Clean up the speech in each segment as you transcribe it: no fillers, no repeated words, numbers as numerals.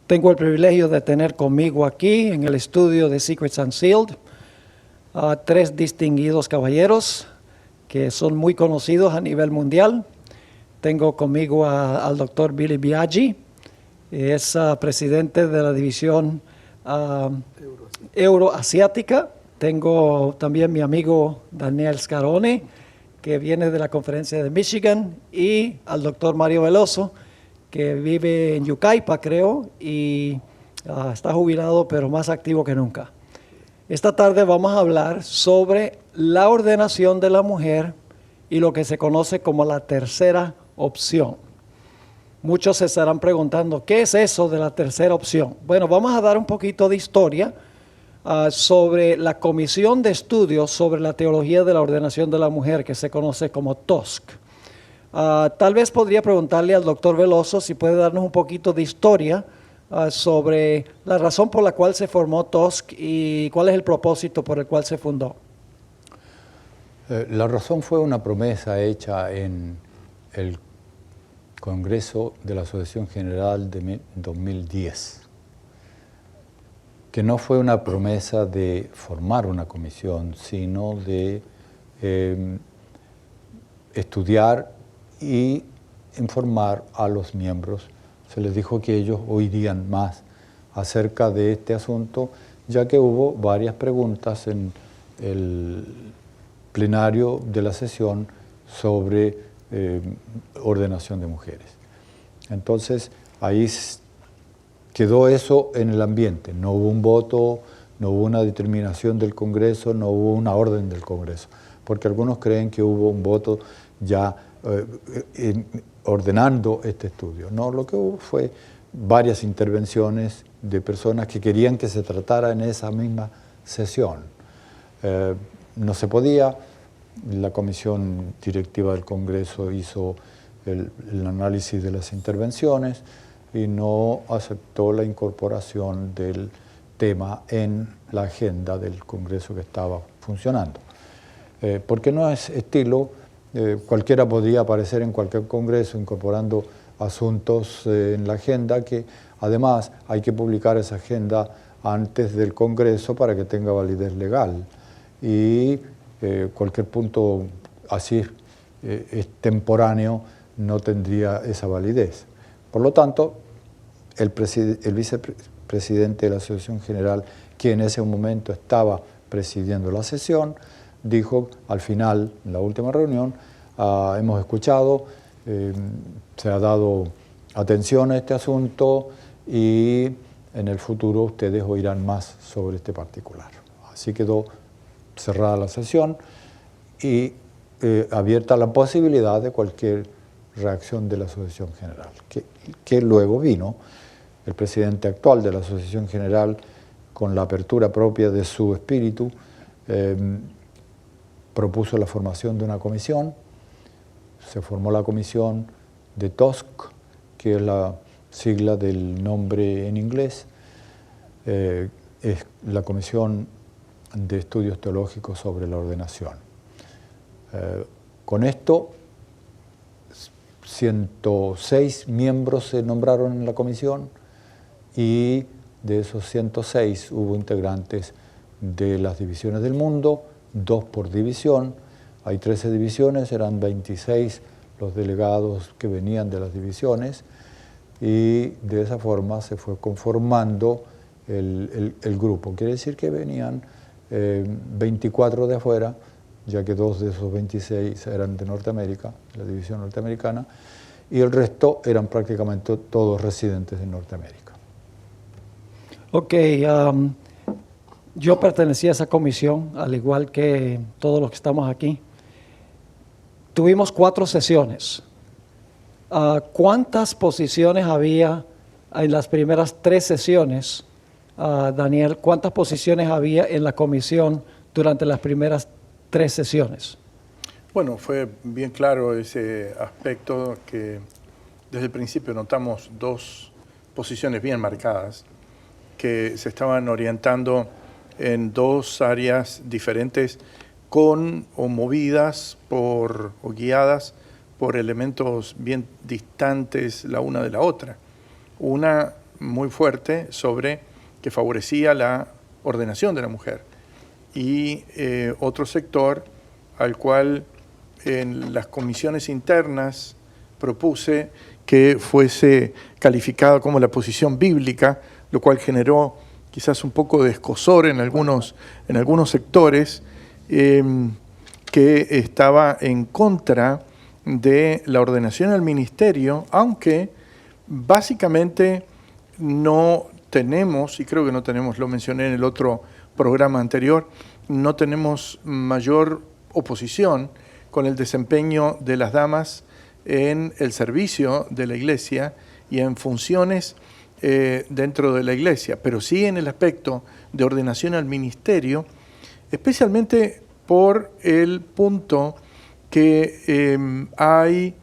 Tengo el privilegio de tener conmigo aquí en el estudio de Secrets Unsealed a tres distinguidos caballeros que son muy conocidos a nivel mundial. Tengo conmigo al doctor Billy Biaggi, es presidente de la división euroasiática. Tengo también mi amigo Daniel Scarone, que viene de la conferencia de Michigan, y al doctor Mario Veloso, que vive en Yucaipa, creo, y está jubilado, pero más activo que nunca. Esta tarde vamos a hablar sobre la ordenación de la mujer y lo que se conoce como la tercera opción. Muchos se estarán preguntando, ¿qué es eso de la tercera opción? Bueno, vamos a dar un poquito de historia sobre la Comisión de Estudios sobre la Teología de la Ordenación de la Mujer, que se conoce como TOSC. Tal vez podría preguntarle al doctor Veloso si puede darnos un poquito de historia sobre la razón por la cual se formó TOSC y cuál es el propósito por el cual se fundó. La razón fue una promesa hecha en el Congreso de la Asociación General de 2010, que no fue una promesa de formar una comisión, sino de estudiar y informar a los miembros. Se les dijo que ellos oirían más acerca de este asunto, ya que hubo varias preguntas en el plenario de la sesión sobre ordenación de mujeres. Entonces, ahí quedó eso en el ambiente. No hubo un voto, no hubo una determinación del Congreso, no hubo una orden del Congreso, porque algunos creen que hubo un voto ya ordenando este estudio. No, lo que hubo fue varias intervenciones de personas que querían que se tratara en esa misma sesión. No se podía, la comisión directiva del Congreso hizo el análisis de las intervenciones y no aceptó la incorporación del tema en la agenda del Congreso que estaba funcionando. Porque no es estilo, cualquiera podría aparecer en cualquier Congreso incorporando asuntos en la agenda, que además hay que publicar esa agenda antes del Congreso para que tenga validez legal. Y cualquier punto así extemporáneo no tendría esa validez. Por lo tanto, el vicepresidente de la Asociación General, que en ese momento estaba presidiendo la sesión, dijo al final, en la última reunión, hemos escuchado, se ha dado atención a este asunto y en el futuro ustedes oirán más sobre este particular. Así quedó cerrada la sesión y abierta la posibilidad de cualquier reacción de la Asociación General, que luego vino el presidente actual de la Asociación General, con la apertura propia de su espíritu, propuso la formación de una comisión. Se formó la comisión de TOSC, que es la sigla del nombre en inglés, es la Comisión de Estudios Teológicos sobre la Ordenación. Con esto, 106 miembros se nombraron en la comisión y de esos 106 hubo integrantes de las divisiones del mundo, 2 por división. Hay 13 divisiones, eran 26 los delegados que venían de las divisiones y de esa forma se fue conformando el grupo. Quiere decir que venían 24 de afuera, ya que 2 de esos 26 eran de Norteamérica, la división norteamericana, y el resto eran prácticamente todos residentes de Norteamérica. Ok, yo pertenecía a esa comisión, al igual que todos los que estamos aquí. Tuvimos 4 sesiones. ¿Cuántas posiciones había en las primeras 3 sesiones? Daniel, ¿cuántas posiciones había en la comisión durante las primeras 3 sesiones? Bueno, fue bien claro ese aspecto que desde el principio notamos 2 posiciones bien marcadas que se estaban orientando en 2 áreas diferentes con o movidas por o guiadas por elementos bien distantes la una de la otra. Una muy fuerte sobre que favorecía la ordenación de la mujer. Y otro sector al cual en las comisiones internas propuse que fuese calificado como la posición bíblica, lo cual generó quizás un poco de escozor en algunos sectores, que estaba en contra de la ordenación al ministerio, aunque básicamente no tenemos, y creo que no tenemos, lo mencioné en el otro programa anterior, no tenemos mayor oposición con el desempeño de las damas en el servicio de la iglesia y en funciones dentro de la iglesia, pero sí en el aspecto de ordenación al ministerio, especialmente por el punto que hay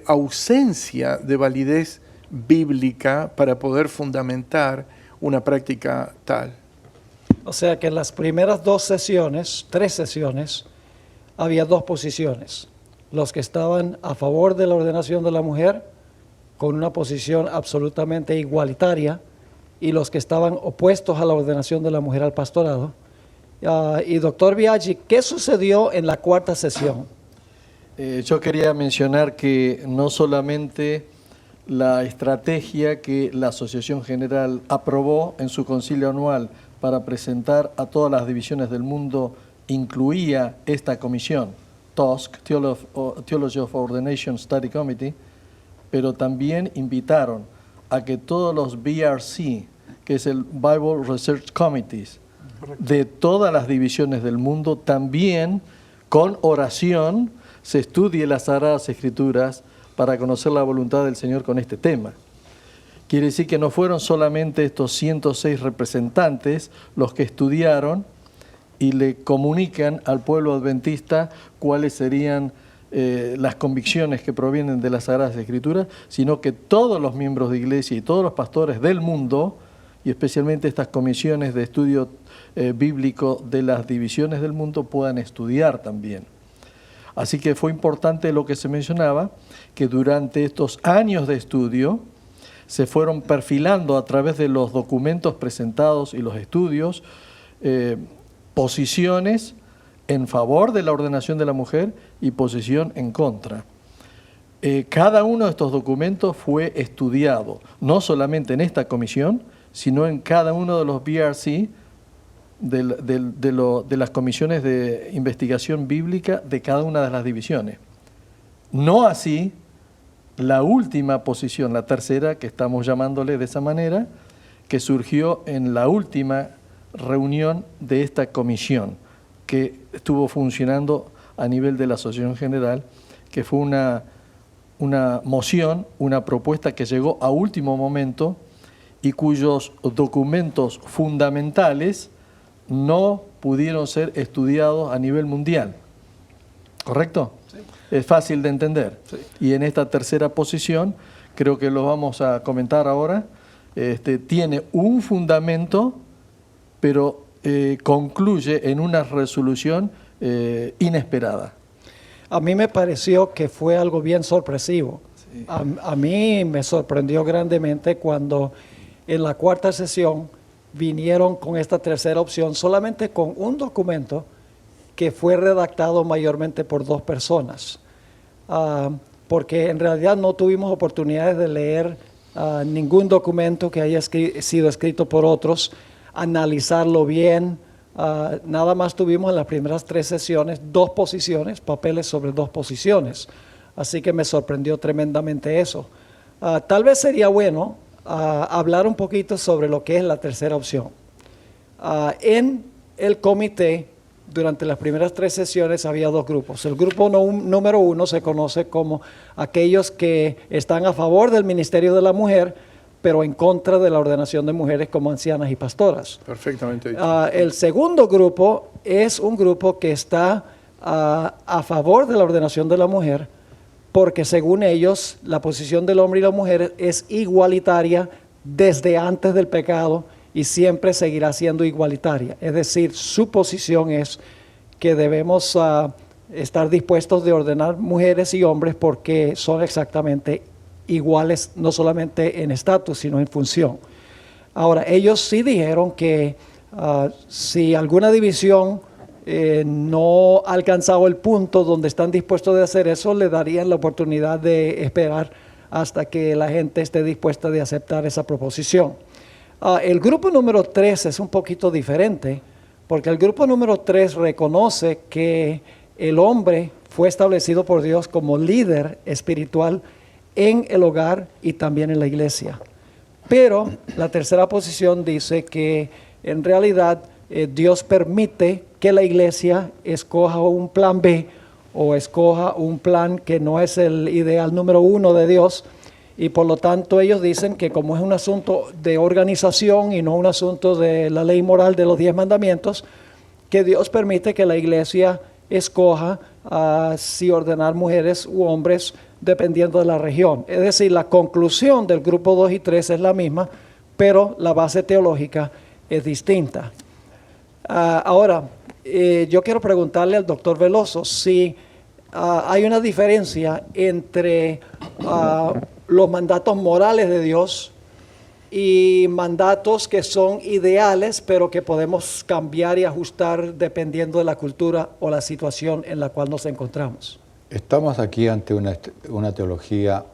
ausencia de validez bíblica para poder fundamentar una práctica tal. O sea que en las primeras 3 sesiones, había 2 posiciones. Los que estaban a favor de la ordenación de la mujer, con una posición absolutamente igualitaria, y los que estaban opuestos a la ordenación de la mujer al pastorado. Y doctor Biaggi, ¿qué sucedió en la 4ª sesión? Yo quería mencionar que no solamente la estrategia que la Asociación General aprobó en su concilio anual para presentar a todas las divisiones del mundo incluía esta comisión, TOSC, Theology of Ordination Study Committee, pero también invitaron a que todos los BRC, que es el Bible Research Committees, de todas las divisiones del mundo, también con oración se estudie las Sagradas Escrituras para conocer la voluntad del Señor con este tema. Quiere decir que no fueron solamente estos 106 representantes los que estudiaron y le comunican al pueblo adventista cuáles serían las convicciones que provienen de las Sagradas Escrituras, sino que todos los miembros de iglesia y todos los pastores del mundo, y especialmente estas comisiones de estudio bíblico de las divisiones del mundo, puedan estudiar también. Así que fue importante lo que se mencionaba, que durante estos años de estudio se fueron perfilando a través de los documentos presentados y los estudios, posiciones en favor de la ordenación de la mujer y posición en contra. Cada uno de estos documentos fue estudiado, no solamente en esta comisión, sino en cada uno de los BRC, de las comisiones de investigación bíblica de cada una de las divisiones. No así la última posición, la tercera, que estamos llamándole de esa manera, que surgió en la última reunión de esta comisión, que estuvo funcionando a nivel de la Asociación General, que fue una moción, una propuesta que llegó a último momento y cuyos documentos fundamentales no pudieron ser estudiados a nivel mundial. ¿Correcto? Sí. Es fácil de entender. Sí. Y en esta tercera posición, creo que lo vamos a comentar ahora, tiene un fundamento, pero concluye en una resolución inesperada. A mí me pareció que fue algo bien sorpresivo. Sí. A mí me sorprendió grandemente cuando en la 4ª sesión vinieron con esta tercera opción solamente con un documento que fue redactado mayormente por 2 personas, porque en realidad no tuvimos oportunidades de leer ningún documento que haya sido escrito por otros, analizarlo bien. Nada más tuvimos en las primeras 3 sesiones 2 posiciones, papeles sobre 2 posiciones, así que me sorprendió tremendamente eso. Tal vez sería bueno hablar un poquito sobre lo que es la tercera opción. En el comité, durante las primeras 3 sesiones había 2 grupos. El grupo número 1 se conoce como aquellos que están a favor del ministerio de la mujer, pero en contra de la ordenación de mujeres como ancianas y pastoras. Perfectamente dicho. El segundo grupo es un grupo que está a favor de la ordenación de la mujer, porque según ellos la posición del hombre y la mujer es igualitaria desde antes del pecado y siempre seguirá siendo igualitaria. Es decir, su posición es que debemos estar dispuestos de ordenar mujeres y hombres porque son exactamente iguales no solamente en estatus, sino en función. Ahora, ellos sí dijeron que si alguna división no ha alcanzado el punto donde están dispuestos de hacer eso, le darían la oportunidad de esperar hasta que la gente esté dispuesta de aceptar esa proposición. El grupo número 3 es un poquito diferente, porque el grupo número 3 reconoce que el hombre fue establecido por Dios como líder espiritual en el hogar y también en la iglesia. Pero la tercera posición dice que en realidad Dios permite que la iglesia escoja un plan B o escoja un plan que no es el ideal número 1 de Dios, y por lo tanto ellos dicen que como es un asunto de organización y no un asunto de la ley moral de los 10 mandamientos, que Dios permite que la iglesia escoja si ordenar mujeres u hombres dependiendo de la región. Es decir, la conclusión del grupo 2 y 3 es la misma, pero la base teológica es distinta. Ahora, yo quiero preguntarle al doctor Veloso si hay una diferencia entre los mandatos morales de Dios y mandatos que son ideales, pero que podemos cambiar y ajustar dependiendo de la cultura o la situación en la cual nos encontramos. Estamos aquí ante una teología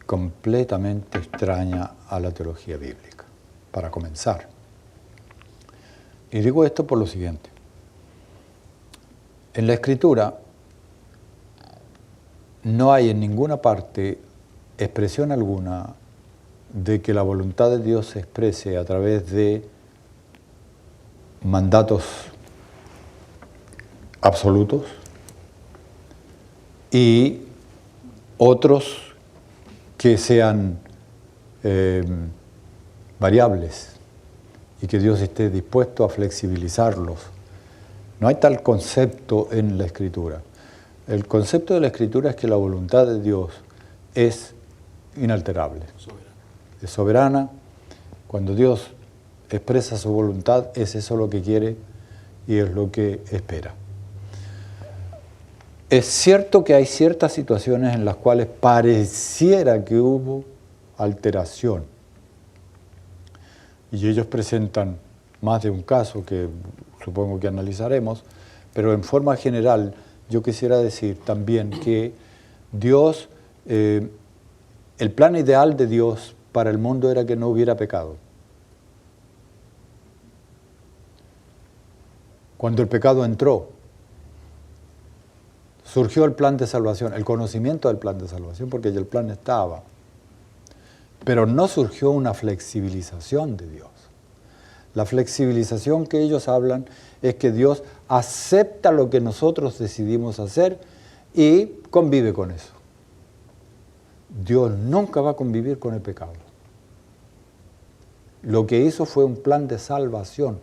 completamente extraña a la teología bíblica, para comenzar. Y digo esto por lo siguiente. En la Escritura no hay en ninguna parte expresión alguna de que la voluntad de Dios se exprese a través de mandatos absolutos y otros que sean variables y que Dios esté dispuesto a flexibilizarlos. No hay tal concepto en la Escritura. El concepto de la Escritura es que la voluntad de Dios es inalterable. Es soberana. Cuando Dios expresa su voluntad, es eso lo que quiere y es lo que espera. Es cierto que hay ciertas situaciones en las cuales pareciera que hubo alteración. Y ellos presentan más de un caso que supongo que analizaremos, pero en forma general yo quisiera decir también que Dios, el plan ideal de Dios para el mundo era que no hubiera pecado. Cuando el pecado entró, surgió el plan de salvación, el conocimiento del plan de salvación, porque ya el plan estaba. Pero no surgió una flexibilización de Dios. La flexibilización que ellos hablan es que Dios acepta lo que nosotros decidimos hacer y convive con eso. Dios nunca va a convivir con el pecado. Lo que hizo fue un plan de salvación.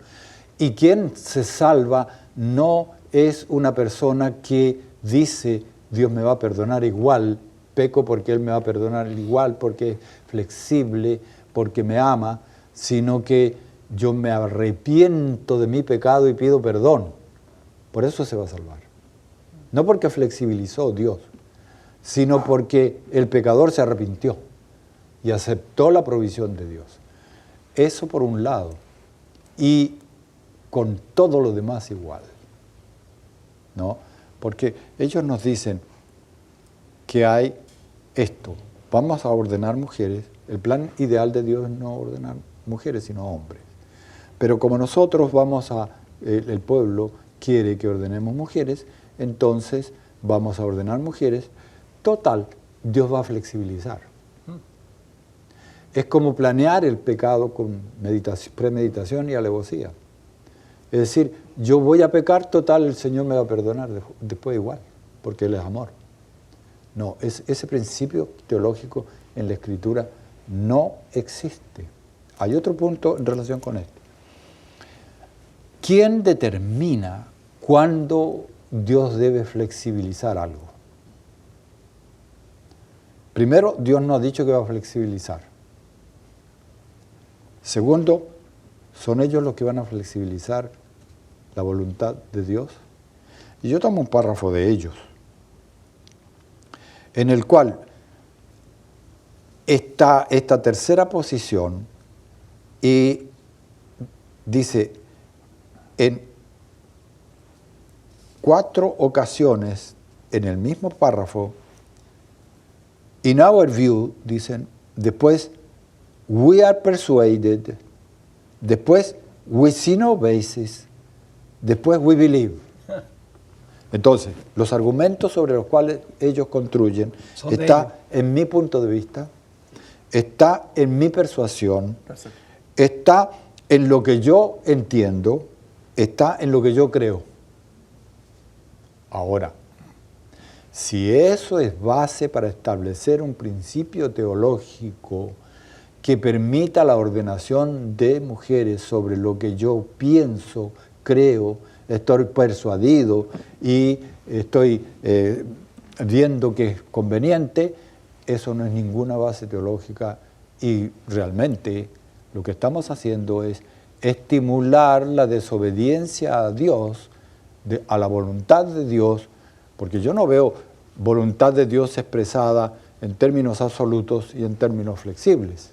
Y quien se salva no es una persona que dice, Dios me va a perdonar igual, peco porque Él me va a perdonar igual, porque es flexible, porque me ama, sino que yo me arrepiento de mi pecado y pido perdón. Por eso se va a salvar. No porque flexibilizó Dios, sino porque el pecador se arrepintió y aceptó la provisión de Dios. Eso por un lado. Y con todo lo demás igual. ¿No? Porque ellos nos dicen que hay esto. Vamos a ordenar mujeres. El plan ideal de Dios es no ordenar mujeres, sino hombres. Pero como nosotros el pueblo quiere que ordenemos mujeres, entonces vamos a ordenar mujeres. Total, Dios va a flexibilizar. Es como planear el pecado con premeditación y alevosía. Es decir, yo voy a pecar, total, el Señor me va a perdonar después igual, porque Él es amor. No, ese principio teológico en la Escritura no existe. Hay otro punto en relación con esto. ¿Quién determina cuándo Dios debe flexibilizar algo? Primero, Dios no ha dicho que va a flexibilizar. Segundo, ¿son ellos los que van a flexibilizar la voluntad de Dios? Y yo tomo un párrafo de ellos, en el cual está esta tercera posición y dice, en 4 ocasiones en el mismo párrafo, in our view, dicen, después, we are persuaded, después, we see no basis, después, we believe. Entonces, los argumentos sobre los cuales ellos construyen Son de está ellos. en mi punto de vista, está en mi persuasión, Perfecto. está en lo que yo entiendo, está en lo que yo creo. Ahora, si eso es base para establecer un principio teológico que permita la ordenación de mujeres sobre lo que yo pienso, creo, estoy persuadido y estoy viendo que es conveniente, eso no es ninguna base teológica y realmente lo que estamos haciendo es estimular la desobediencia a Dios, a la voluntad de Dios, porque yo no veo voluntad de Dios expresada en términos absolutos y en términos flexibles.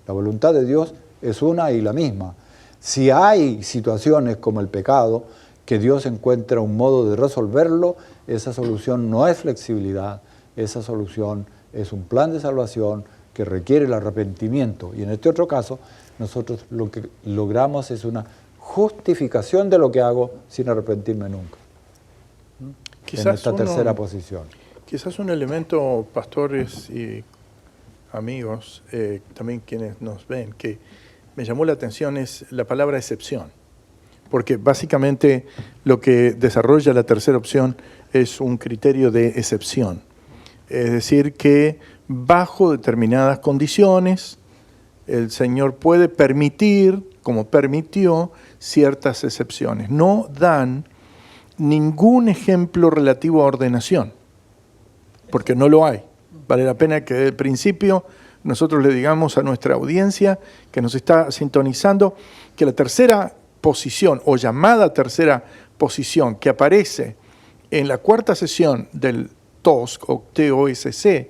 La voluntad de Dios es una y la misma. Si hay situaciones como el pecado, que Dios encuentra un modo de resolverlo, esa solución no es flexibilidad, esa solución es un plan de salvación que requiere el arrepentimiento. Y en este otro caso, nosotros lo que logramos es una justificación de lo que hago sin arrepentirme nunca. En esta tercera posición. Quizás un elemento, pastores y amigos, también quienes nos ven, que me llamó la atención es la palabra excepción. Porque básicamente lo que desarrolla la tercera opción es un criterio de excepción. Es decir, que bajo determinadas condiciones, el Señor puede permitir, como permitió, ciertas excepciones. No dan ningún ejemplo relativo a ordenación, porque no lo hay. Vale la pena que desde el principio nosotros le digamos a nuestra audiencia que nos está sintonizando que la tercera posición o llamada tercera posición que aparece en la cuarta sesión del TOSC o TOSC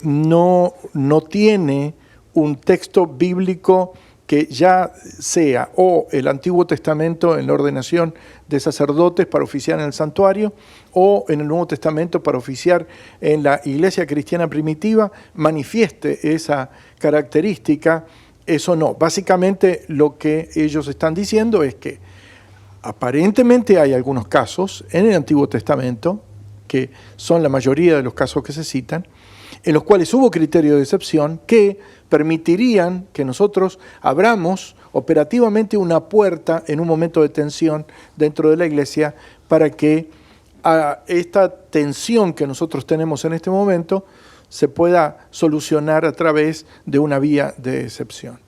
no tiene un texto bíblico que ya sea o el Antiguo Testamento en la ordenación de sacerdotes para oficiar en el santuario o en el Nuevo Testamento para oficiar en la iglesia cristiana primitiva, manifieste esa característica. Eso no. Básicamente lo que ellos están diciendo es que aparentemente hay algunos casos en el Antiguo Testamento, que son la mayoría de los casos que se citan, en los cuales hubo criterio de excepción que permitirían que nosotros abramos operativamente una puerta en un momento de tensión dentro de la iglesia para que a esta tensión que nosotros tenemos en este momento se pueda solucionar a través de una vía de excepción.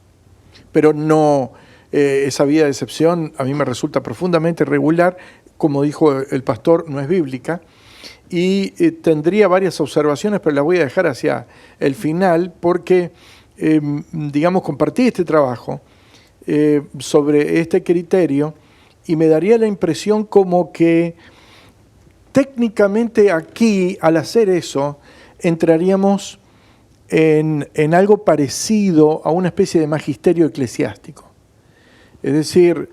Pero no, esa vía de excepción a mí me resulta profundamente irregular, como dijo el pastor, no es bíblica, y tendría varias observaciones, pero las voy a dejar hacia el final porque, digamos, compartí este trabajo sobre este criterio y me daría la impresión como que técnicamente aquí, al hacer eso, entraríamos en algo parecido a una especie de magisterio eclesiástico. Es decir,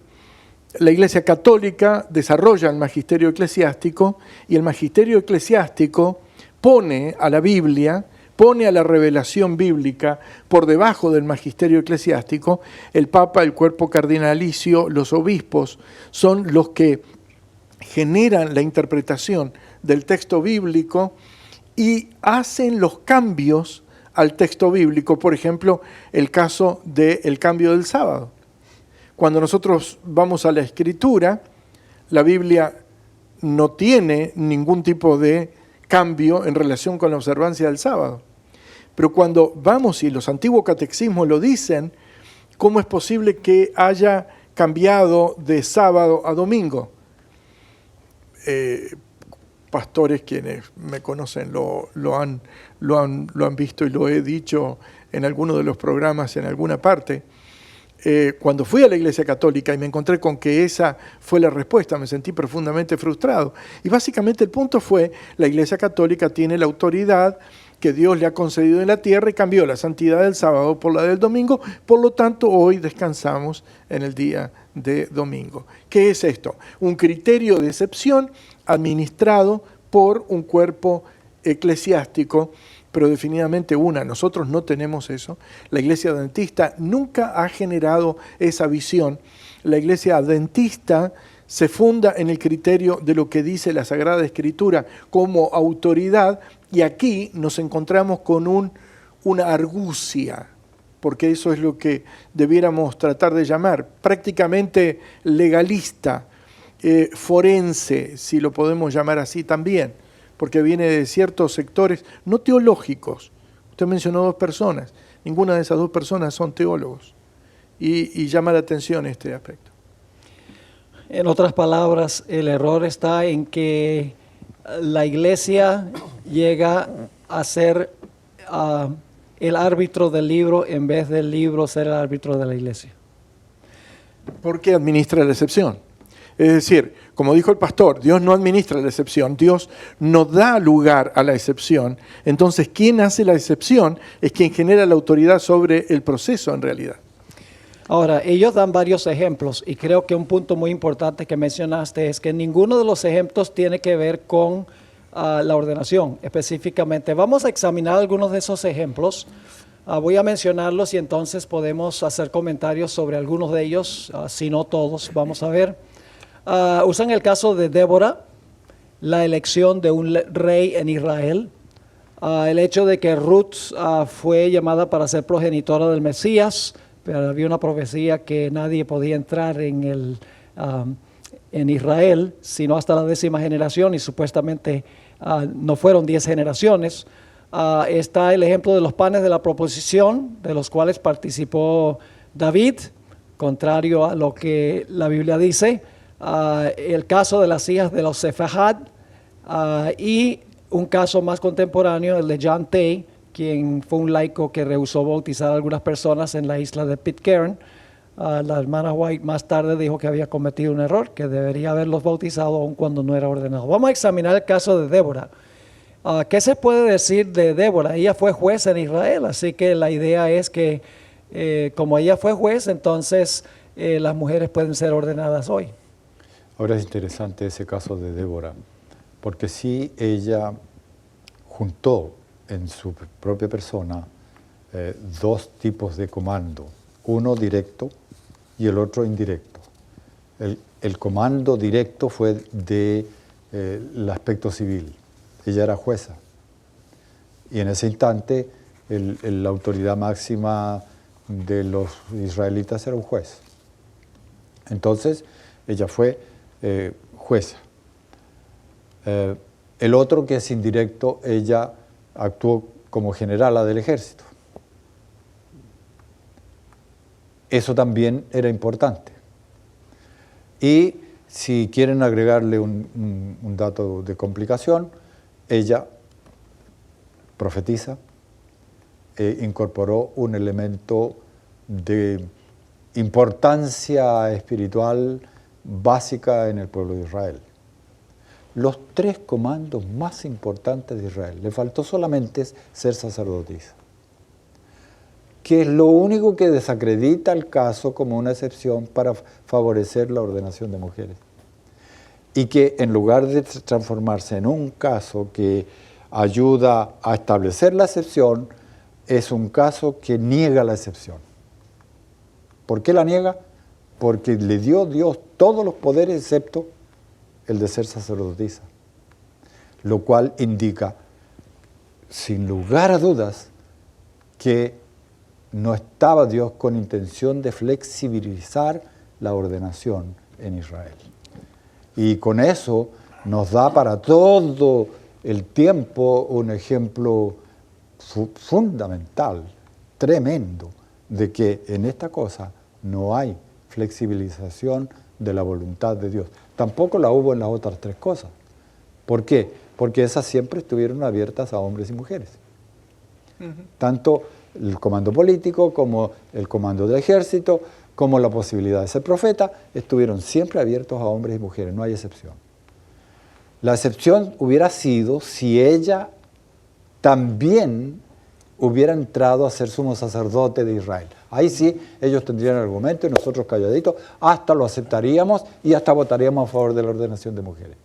la Iglesia Católica desarrolla el magisterio eclesiástico y el magisterio eclesiástico pone a la Biblia, pone a la revelación bíblica por debajo del magisterio eclesiástico. El Papa, el cuerpo cardinalicio, los obispos son los que generan la interpretación del texto bíblico y hacen los cambios al texto bíblico. Por ejemplo, el caso del cambio del sábado. Cuando nosotros vamos a la Escritura, la Biblia no tiene ningún tipo de cambio en relación con la observancia del sábado. Pero cuando vamos, y los antiguos catecismos lo dicen, ¿cómo es posible que haya cambiado de sábado a domingo? Pastores quienes me conocen lo han visto y lo he dicho en alguno de los programas en alguna parte. Cuando fui a la Iglesia Católica y me encontré con que esa fue la respuesta, me sentí profundamente frustrado. Y básicamente el punto fue, la Iglesia Católica tiene la autoridad que Dios le ha concedido en la tierra y cambió la santidad del sábado por la del domingo. Por lo tanto, hoy descansamos en el día de domingo. ¿Qué es esto? Un criterio de excepción administrado por un cuerpo eclesiástico, pero definitivamente nosotros no tenemos eso. La Iglesia Adventista nunca ha generado esa visión. La Iglesia Adventista se funda en el criterio de lo que dice la Sagrada Escritura como autoridad, y aquí nos encontramos con una argucia, porque eso es lo que debiéramos tratar de llamar, prácticamente legalista, forense, si lo podemos llamar así también, porque viene de ciertos sectores no teológicos. Usted mencionó 2 personas, ninguna de esas 2 personas son teólogos, y llama la atención este aspecto. En otras palabras, el error está en que la iglesia llega a ser el árbitro del libro en vez del libro ser el árbitro de la iglesia. ¿Por qué administra la excepción? Es decir, como dijo el pastor, Dios no administra la excepción, Dios no da lugar a la excepción. Entonces, quien hace la excepción es quien genera la autoridad sobre el proceso en realidad. Ahora, ellos dan varios ejemplos y creo que un punto muy importante que mencionaste es que ninguno de los ejemplos tiene que ver con la ordenación específicamente. Vamos a examinar algunos de esos ejemplos. Voy a mencionarlos y entonces podemos hacer comentarios sobre algunos de ellos, si no todos. Vamos a ver. Usan el caso de Débora, la elección de un rey en Israel, el hecho de que Ruth fue llamada para ser progenitora del Mesías, pero había una profecía que nadie podía entrar en Israel, sino hasta la 10ª generación, y supuestamente no fueron 10 generaciones. Está el ejemplo de los panes de la proposición, de los cuales participó David, contrario a lo que la Biblia dice. El caso de las hijas de los Sefahad, y un caso más contemporáneo, el de John Tay, quien fue un laico que rehusó bautizar a algunas personas en la isla de Pitcairn. La hermana White más tarde dijo que había cometido un error, que debería haberlos bautizado aun cuando no era ordenado. Vamos a examinar el caso de Débora. ¿Qué se puede decir de Débora? Ella fue juez en Israel, así que la idea es que como ella fue juez, entonces las mujeres pueden ser ordenadas hoy. Ahora es interesante ese caso de Débora, porque sí ella juntó en su propia persona 2 tipos de comando, uno directo y el otro indirecto. El comando directo fue del aspecto civil. Ella era jueza y en ese instante la autoridad máxima de los israelitas era un juez. Entonces ella fue jueza. El otro, que es indirecto, ella actuó como generala del ejército. Eso también era importante. Y si quieren agregarle un dato de complicación, ella profetiza, incorporó un elemento de importancia espiritual básica en el pueblo de Israel. Los 3 comandos más importantes de Israel. Le faltó solamente ser sacerdotisa, que es lo único que desacredita el caso como una excepción para favorecer la ordenación de mujeres. Y que en lugar de transformarse en un caso que ayuda a establecer la excepción, es un caso que niega la excepción. ¿Por qué la niega? Porque le dio Dios todos los poderes excepto el de ser sacerdotisa, lo cual indica, sin lugar a dudas, que no estaba Dios con intención de flexibilizar la ordenación en Israel. Y con eso nos da para todo el tiempo un ejemplo fundamental, tremendo, de que en esta cosa no hay flexibilización de la voluntad de Dios. Tampoco la hubo en las otras 3 cosas. ¿Por qué? Porque esas siempre estuvieron abiertas a hombres y mujeres. Tanto el comando político como el comando del ejército, como la posibilidad de ser profeta, estuvieron siempre abiertos a hombres y mujeres, no hay excepción. La excepción hubiera sido si ella también hubiera entrado a ser sumo sacerdote de Israel. Ahí sí, ellos tendrían argumento y nosotros calladitos hasta lo aceptaríamos y hasta votaríamos a favor de la ordenación de mujeres.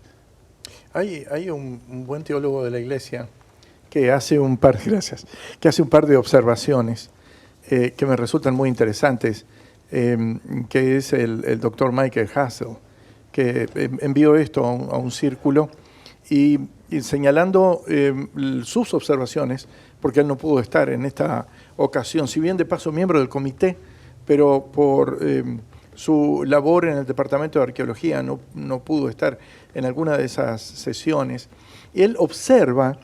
Hay un buen teólogo de la Iglesia que hace un par, gracias, que hace un par de observaciones que me resultan muy interesantes, que es el doctor Michael Hassel, que envió esto a un círculo y señalando sus observaciones, porque él no pudo estar en esta ocasión, si bien de paso miembro del comité, pero por su labor en el Departamento de Arqueología no pudo estar en alguna de esas sesiones. Y él observa,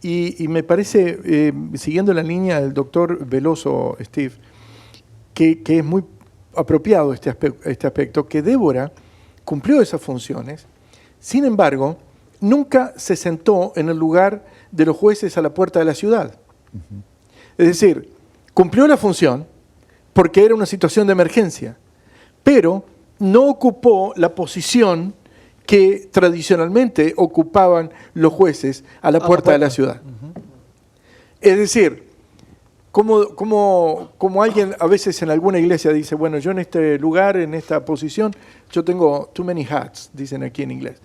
y me parece, siguiendo la línea del doctor Veloso, Steve, que es muy apropiado este aspecto, que Débora cumplió esas funciones, sin embargo, nunca se sentó en el lugar de los jueces a la puerta de la ciudad. Es decir, cumplió la función porque era una situación de emergencia, pero no ocupó la posición que tradicionalmente ocupaban los jueces a la puerta de la ciudad. Es decir, como alguien a veces en alguna iglesia dice, bueno, yo en este lugar, en esta posición, yo tengo too many hats, dicen aquí en inglés.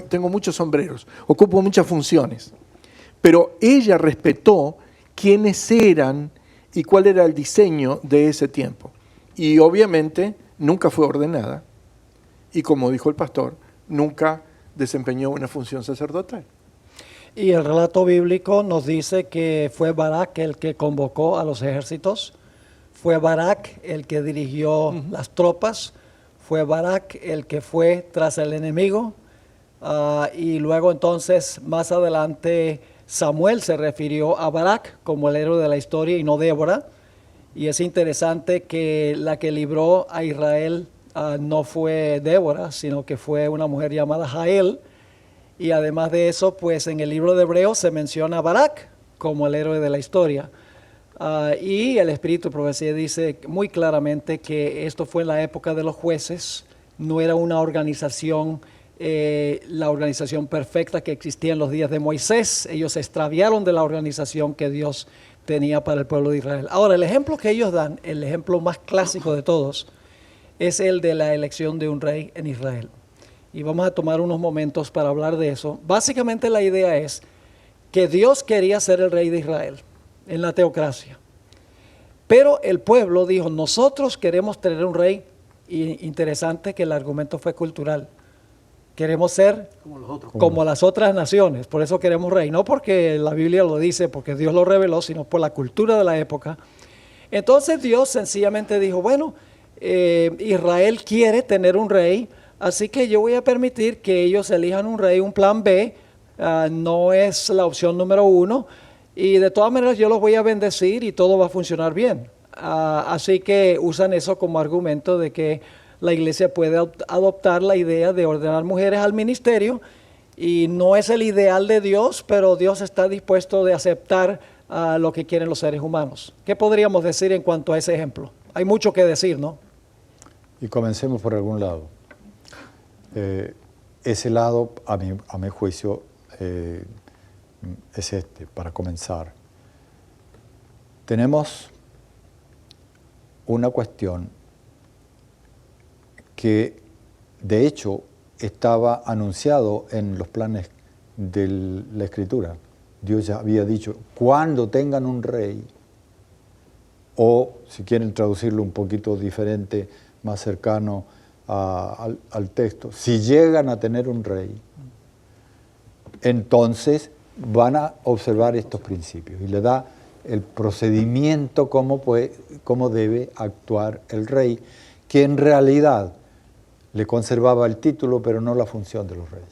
Tengo muchos sombreros, ocupo muchas funciones. Pero ella respetó quiénes eran y cuál era el diseño de ese tiempo. Y obviamente nunca fue ordenada y, como dijo el pastor, nunca desempeñó una función sacerdotal. Y el relato bíblico nos dice que fue Barak el que convocó a los ejércitos, fue Barak el que dirigió las tropas, fue Barak el que fue tras el enemigo, y luego entonces más adelante Samuel se refirió a Barak como el héroe de la historia y no Débora. Y es interesante que la que libró a Israel no fue Débora, sino que fue una mujer llamada Jael. Y además de eso, pues en el libro de Hebreos se menciona a Barak como el héroe de la historia. Y el Espíritu de Profecía dice muy claramente que esto fue en la época de los jueces, no era una organización, la organización perfecta que existía en los días de Moisés. Ellos se extraviaron de la organización que Dios tenía para el pueblo de Israel. Ahora, el ejemplo que ellos dan, el ejemplo más clásico de todos, es el de la elección de un rey en Israel. Y vamos a tomar unos momentos para hablar de eso. Básicamente la idea es que Dios quería ser el rey de Israel en la teocracia. Pero el pueblo dijo, nosotros queremos tener un rey. Y interesante que el argumento fue cultural. Queremos ser como las otras naciones, por eso queremos rey. No porque la Biblia lo dice, porque Dios lo reveló, sino por la cultura de la época. Entonces Dios sencillamente dijo, bueno, Israel quiere tener un rey, así que yo voy a permitir que ellos elijan un rey, un plan B, no es la opción número 1, y de todas maneras yo los voy a bendecir y todo va a funcionar bien. Así que usan eso como argumento de que la iglesia puede adoptar la idea de ordenar mujeres al ministerio, y no es el ideal de Dios, pero Dios está dispuesto de aceptar lo que quieren los seres humanos. ¿Qué podríamos decir en cuanto a ese ejemplo? Hay mucho que decir, ¿no? Y comencemos por algún lado. Ese lado, a mi juicio, es este, para comenzar. Tenemos una cuestión que, de hecho, estaba anunciado en los planes de la Escritura. Dios ya había dicho, cuando tengan un rey, o si quieren traducirlo un poquito diferente, más cercano al texto, si llegan a tener un rey, entonces van a observar estos principios y le da el procedimiento cómo debe actuar el rey, que en realidad le conservaba el título pero no la función de los reyes.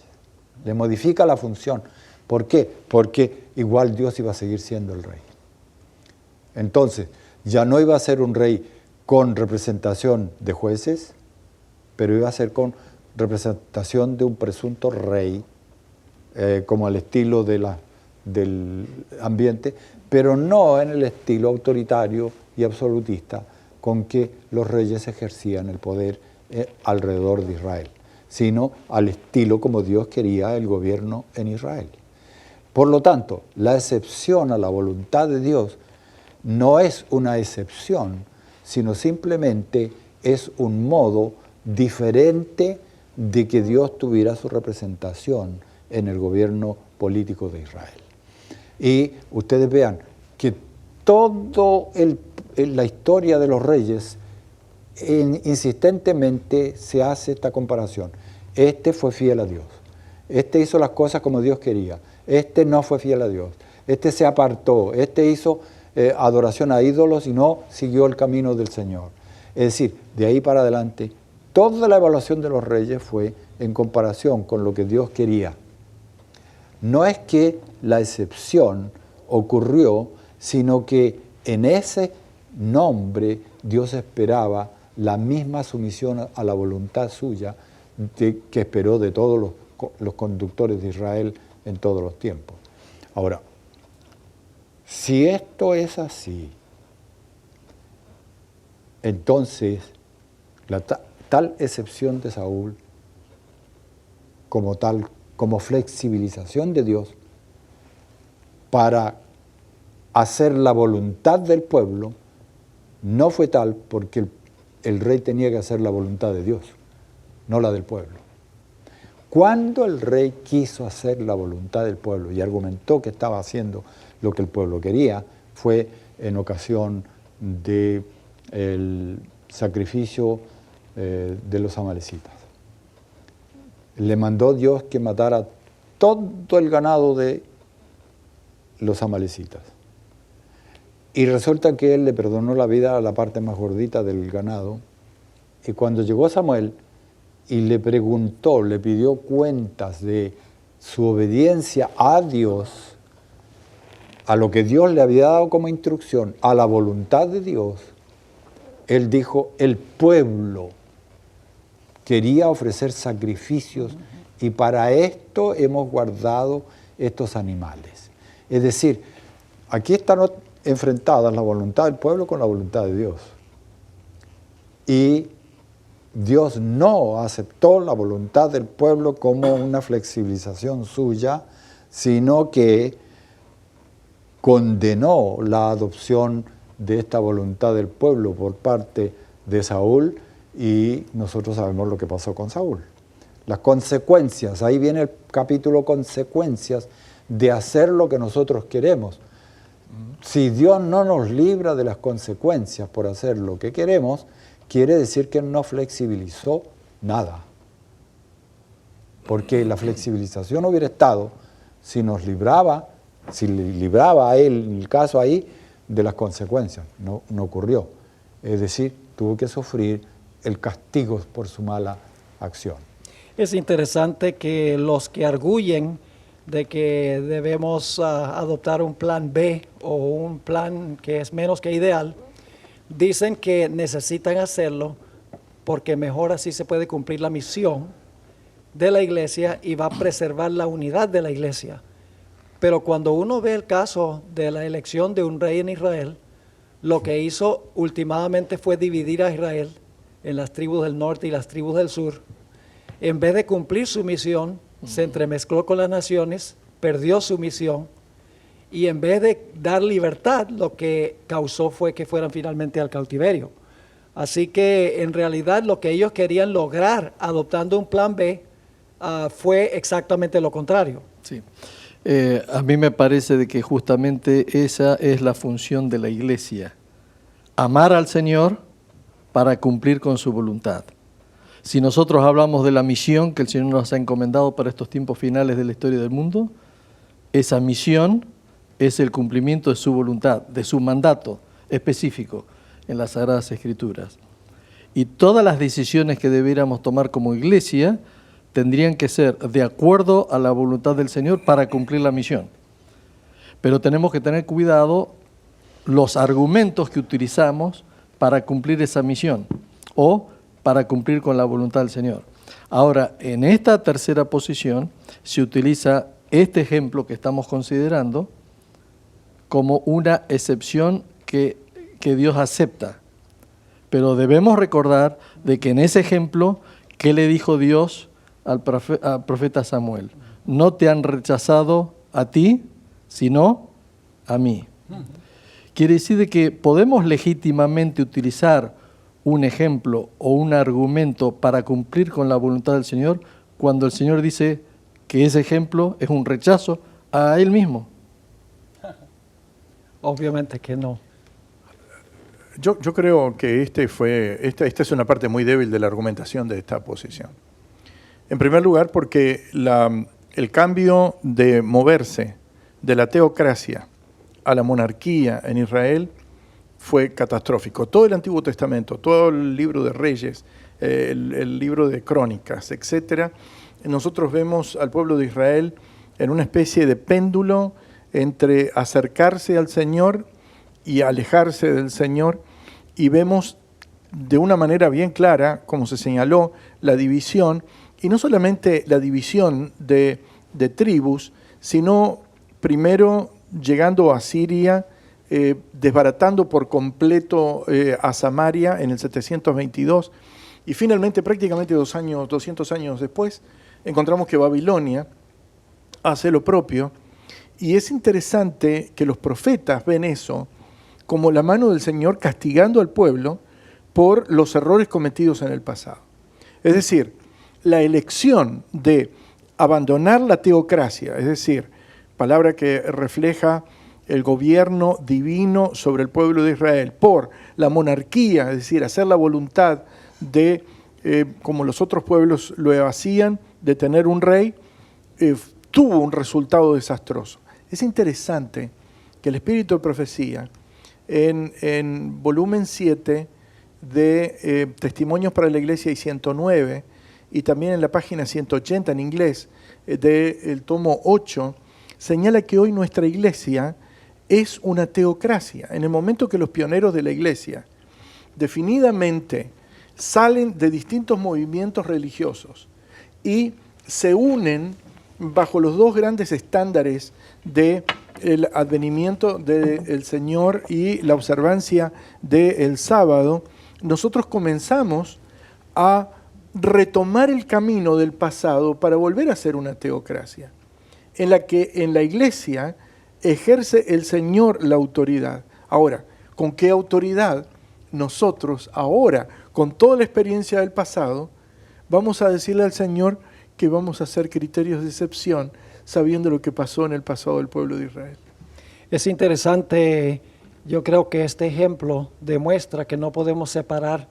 Le modifica la función. ¿Por qué? Porque igual Dios iba a seguir siendo el rey. Entonces, ya no iba a ser un rey con representación de jueces, pero iba a ser con representación de un presunto rey, como al estilo del ambiente, pero no en el estilo autoritario y absolutista con que los reyes ejercían el poder alrededor de Israel, sino al estilo como Dios quería el gobierno en Israel. Por lo tanto, la excepción a la voluntad de Dios no es una excepción, sino simplemente es un modo diferente de que Dios tuviera su representación en el gobierno político de Israel. Y ustedes vean que toda la historia de los reyes insistentemente se hace esta comparación. Este fue fiel a Dios, este hizo las cosas como Dios quería, este no fue fiel a Dios, este se apartó, este hizo adoración a ídolos y no siguió el camino del Señor. Es decir, de ahí para adelante, toda la evaluación de los reyes fue en comparación con lo que Dios quería. No es que la excepción ocurrió, sino que en ese nombre Dios esperaba la misma sumisión a la voluntad suya que esperó de todos los conductores de Israel en todos los tiempos. Ahora, si esto es así, entonces la tal excepción de Saúl como flexibilización de Dios para hacer la voluntad del pueblo no fue tal porque el rey tenía que hacer la voluntad de Dios, no la del pueblo. Cuando el rey quiso hacer la voluntad del pueblo y argumentó que estaba haciendo lo que el pueblo quería, fue en ocasión del sacrificio de los amalecitas. Le mandó Dios que matara todo el ganado de los amalecitas. Y resulta que él le perdonó la vida a la parte más gordita del ganado. Y cuando llegó Samuel y le preguntó, le pidió cuentas de su obediencia a Dios, a lo que Dios le había dado como instrucción, a la voluntad de Dios, él dijo, el pueblo quería ofrecer sacrificios y para esto hemos guardado estos animales. Es decir, aquí están enfrentadas la voluntad del pueblo con la voluntad de Dios. Y Dios no aceptó la voluntad del pueblo como una flexibilización suya, sino que condenó la adopción de esta voluntad del pueblo por parte de Saúl, y nosotros sabemos lo que pasó con Saúl. Las consecuencias, ahí viene el capítulo consecuencias de hacer lo que nosotros queremos. Si Dios no nos libra de las consecuencias por hacer lo que queremos, quiere decir que no flexibilizó nada. Porque la flexibilización hubiera estado si nos libraba, si le libraba a él, en el caso ahí, de las consecuencias. No ocurrió. Es decir, tuvo que sufrir el castigo por su mala acción. Es interesante que los que arguyen de que debemos adoptar un plan B o un plan que es menos que ideal, dicen que necesitan hacerlo porque mejor así se puede cumplir la misión de la iglesia y va a preservar la unidad de la iglesia. Pero cuando uno ve el caso de la elección de un rey en Israel, lo que hizo últimamente fue dividir a Israel en las tribus del norte y las tribus del sur. En vez de cumplir su misión, se entremezcló con las naciones, perdió su misión, y en vez de dar libertad, lo que causó fue que fueran finalmente al cautiverio. Así que en realidad lo que ellos querían lograr adoptando un plan B fue exactamente lo contrario. Sí. A mí me parece de que justamente esa es la función de la iglesia, amar al Señor para cumplir con su voluntad. Si nosotros hablamos de la misión que el Señor nos ha encomendado para estos tiempos finales de la historia del mundo, esa misión es el cumplimiento de su voluntad, de su mandato específico en las Sagradas Escrituras. Y todas las decisiones que debiéramos tomar como iglesia tendrían que ser de acuerdo a la voluntad del Señor para cumplir la misión. Pero tenemos que tener cuidado los argumentos que utilizamos para cumplir esa misión o para cumplir con la voluntad del Señor. Ahora, en esta tercera posición se utiliza este ejemplo que estamos considerando como una excepción que Dios acepta. Pero debemos recordar de que en ese ejemplo, ¿qué le dijo Dios al profeta Samuel? No te han rechazado a ti, sino a mí. Quiere decir de que podemos legítimamente utilizar un ejemplo o un argumento para cumplir con la voluntad del Señor cuando el Señor dice que ese ejemplo es un rechazo a Él mismo. Obviamente que no. Yo creo que esta es una parte muy débil de la argumentación de esta posición. En primer lugar, porque el cambio de moverse de la teocracia a la monarquía en Israel fue catastrófico. Todo el Antiguo Testamento, todo el libro de Reyes, el libro de Crónicas, etcétera, nosotros vemos al pueblo de Israel en una especie de péndulo entre acercarse al Señor y alejarse del Señor, y vemos de una manera bien clara, como se señaló, la división, y no solamente la división de tribus, sino primero llegando a Siria, desbaratando por completo a Samaria en el 722, y finalmente prácticamente 200 años después, encontramos que Babilonia hace lo propio, y es interesante que los profetas ven eso como la mano del Señor castigando al pueblo por los errores cometidos en el pasado. Es decir, la elección de abandonar la teocracia, es decir, palabra que refleja el gobierno divino sobre el pueblo de Israel, por la monarquía, es decir, hacer la voluntad de, como los otros pueblos lo hacían, de tener un rey, tuvo un resultado desastroso. Es interesante que el Espíritu de Profecía, en volumen 7 de Testimonios para la Iglesia y 109, y también en la página 180 en inglés del tomo 8, señala que hoy nuestra iglesia es una teocracia. En el momento que los pioneros de la iglesia definidamente salen de distintos movimientos religiosos y se unen bajo los dos grandes estándares del advenimiento del Señor y la observancia del sábado, nosotros comenzamos a retomar el camino del pasado para volver a ser una teocracia, en la que en la iglesia ejerce el Señor la autoridad. Ahora, ¿con qué autoridad nosotros ahora, con toda la experiencia del pasado, vamos a decirle al Señor que vamos a hacer criterios de excepción sabiendo lo que pasó en el pasado del pueblo de Israel? Es interesante, yo creo que este ejemplo demuestra que no podemos separar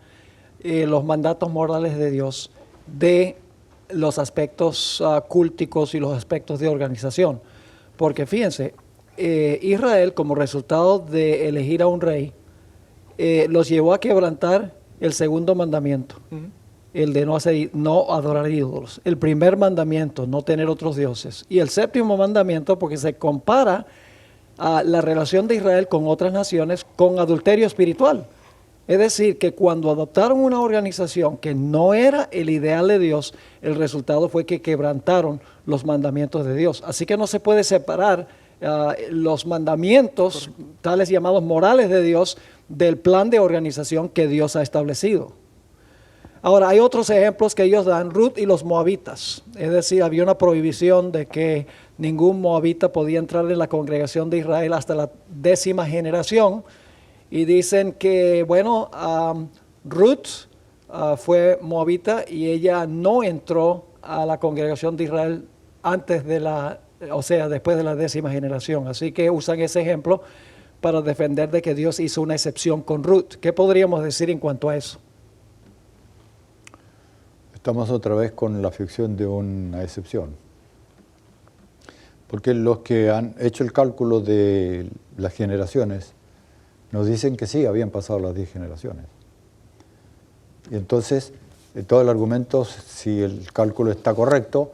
los mandatos morales de Dios de los aspectos cúlticos y los aspectos de organización. Porque fíjense, Israel, como resultado de elegir a un rey, los llevó a quebrantar el segundo mandamiento, el de no adorar ídolos. El primer mandamiento, no tener otros dioses. Y el séptimo mandamiento, porque se compara a la relación de Israel con otras naciones con adulterio espiritual. Es decir, que cuando adoptaron una organización que no era el ideal de Dios, el resultado fue que quebrantaron los mandamientos de Dios. Así que no se puede separar los mandamientos, tales llamados morales de Dios, del plan de organización que Dios ha establecido. Ahora, hay otros ejemplos que ellos dan, Ruth y los moabitas. Es decir, había una prohibición de que ningún moabita podía entrar en la congregación de Israel hasta la 10ª generación. Y dicen que, bueno, Ruth fue moabita y ella no entró a la congregación de Israel antes de después de la 10ª generación. Así que usan ese ejemplo para defender de que Dios hizo una excepción con Ruth. ¿Qué podríamos decir en cuanto a eso? Estamos otra vez con la ficción de una excepción. Porque los que han hecho el cálculo de las generaciones nos dicen que sí, habían pasado las 10 generaciones. Y entonces, todo el argumento, si el cálculo está correcto,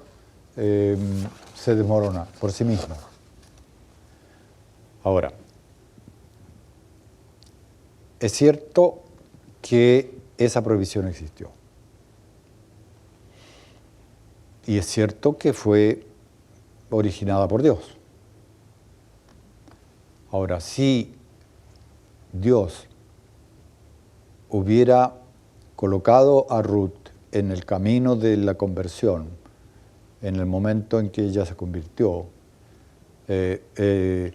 se desmorona por sí mismo. Ahora, es cierto que esa prohibición existió. Y es cierto que fue originada por Dios. Ahora, si Dios hubiera colocado a Ruth en el camino de la conversión, en el momento en que ella se convirtió, él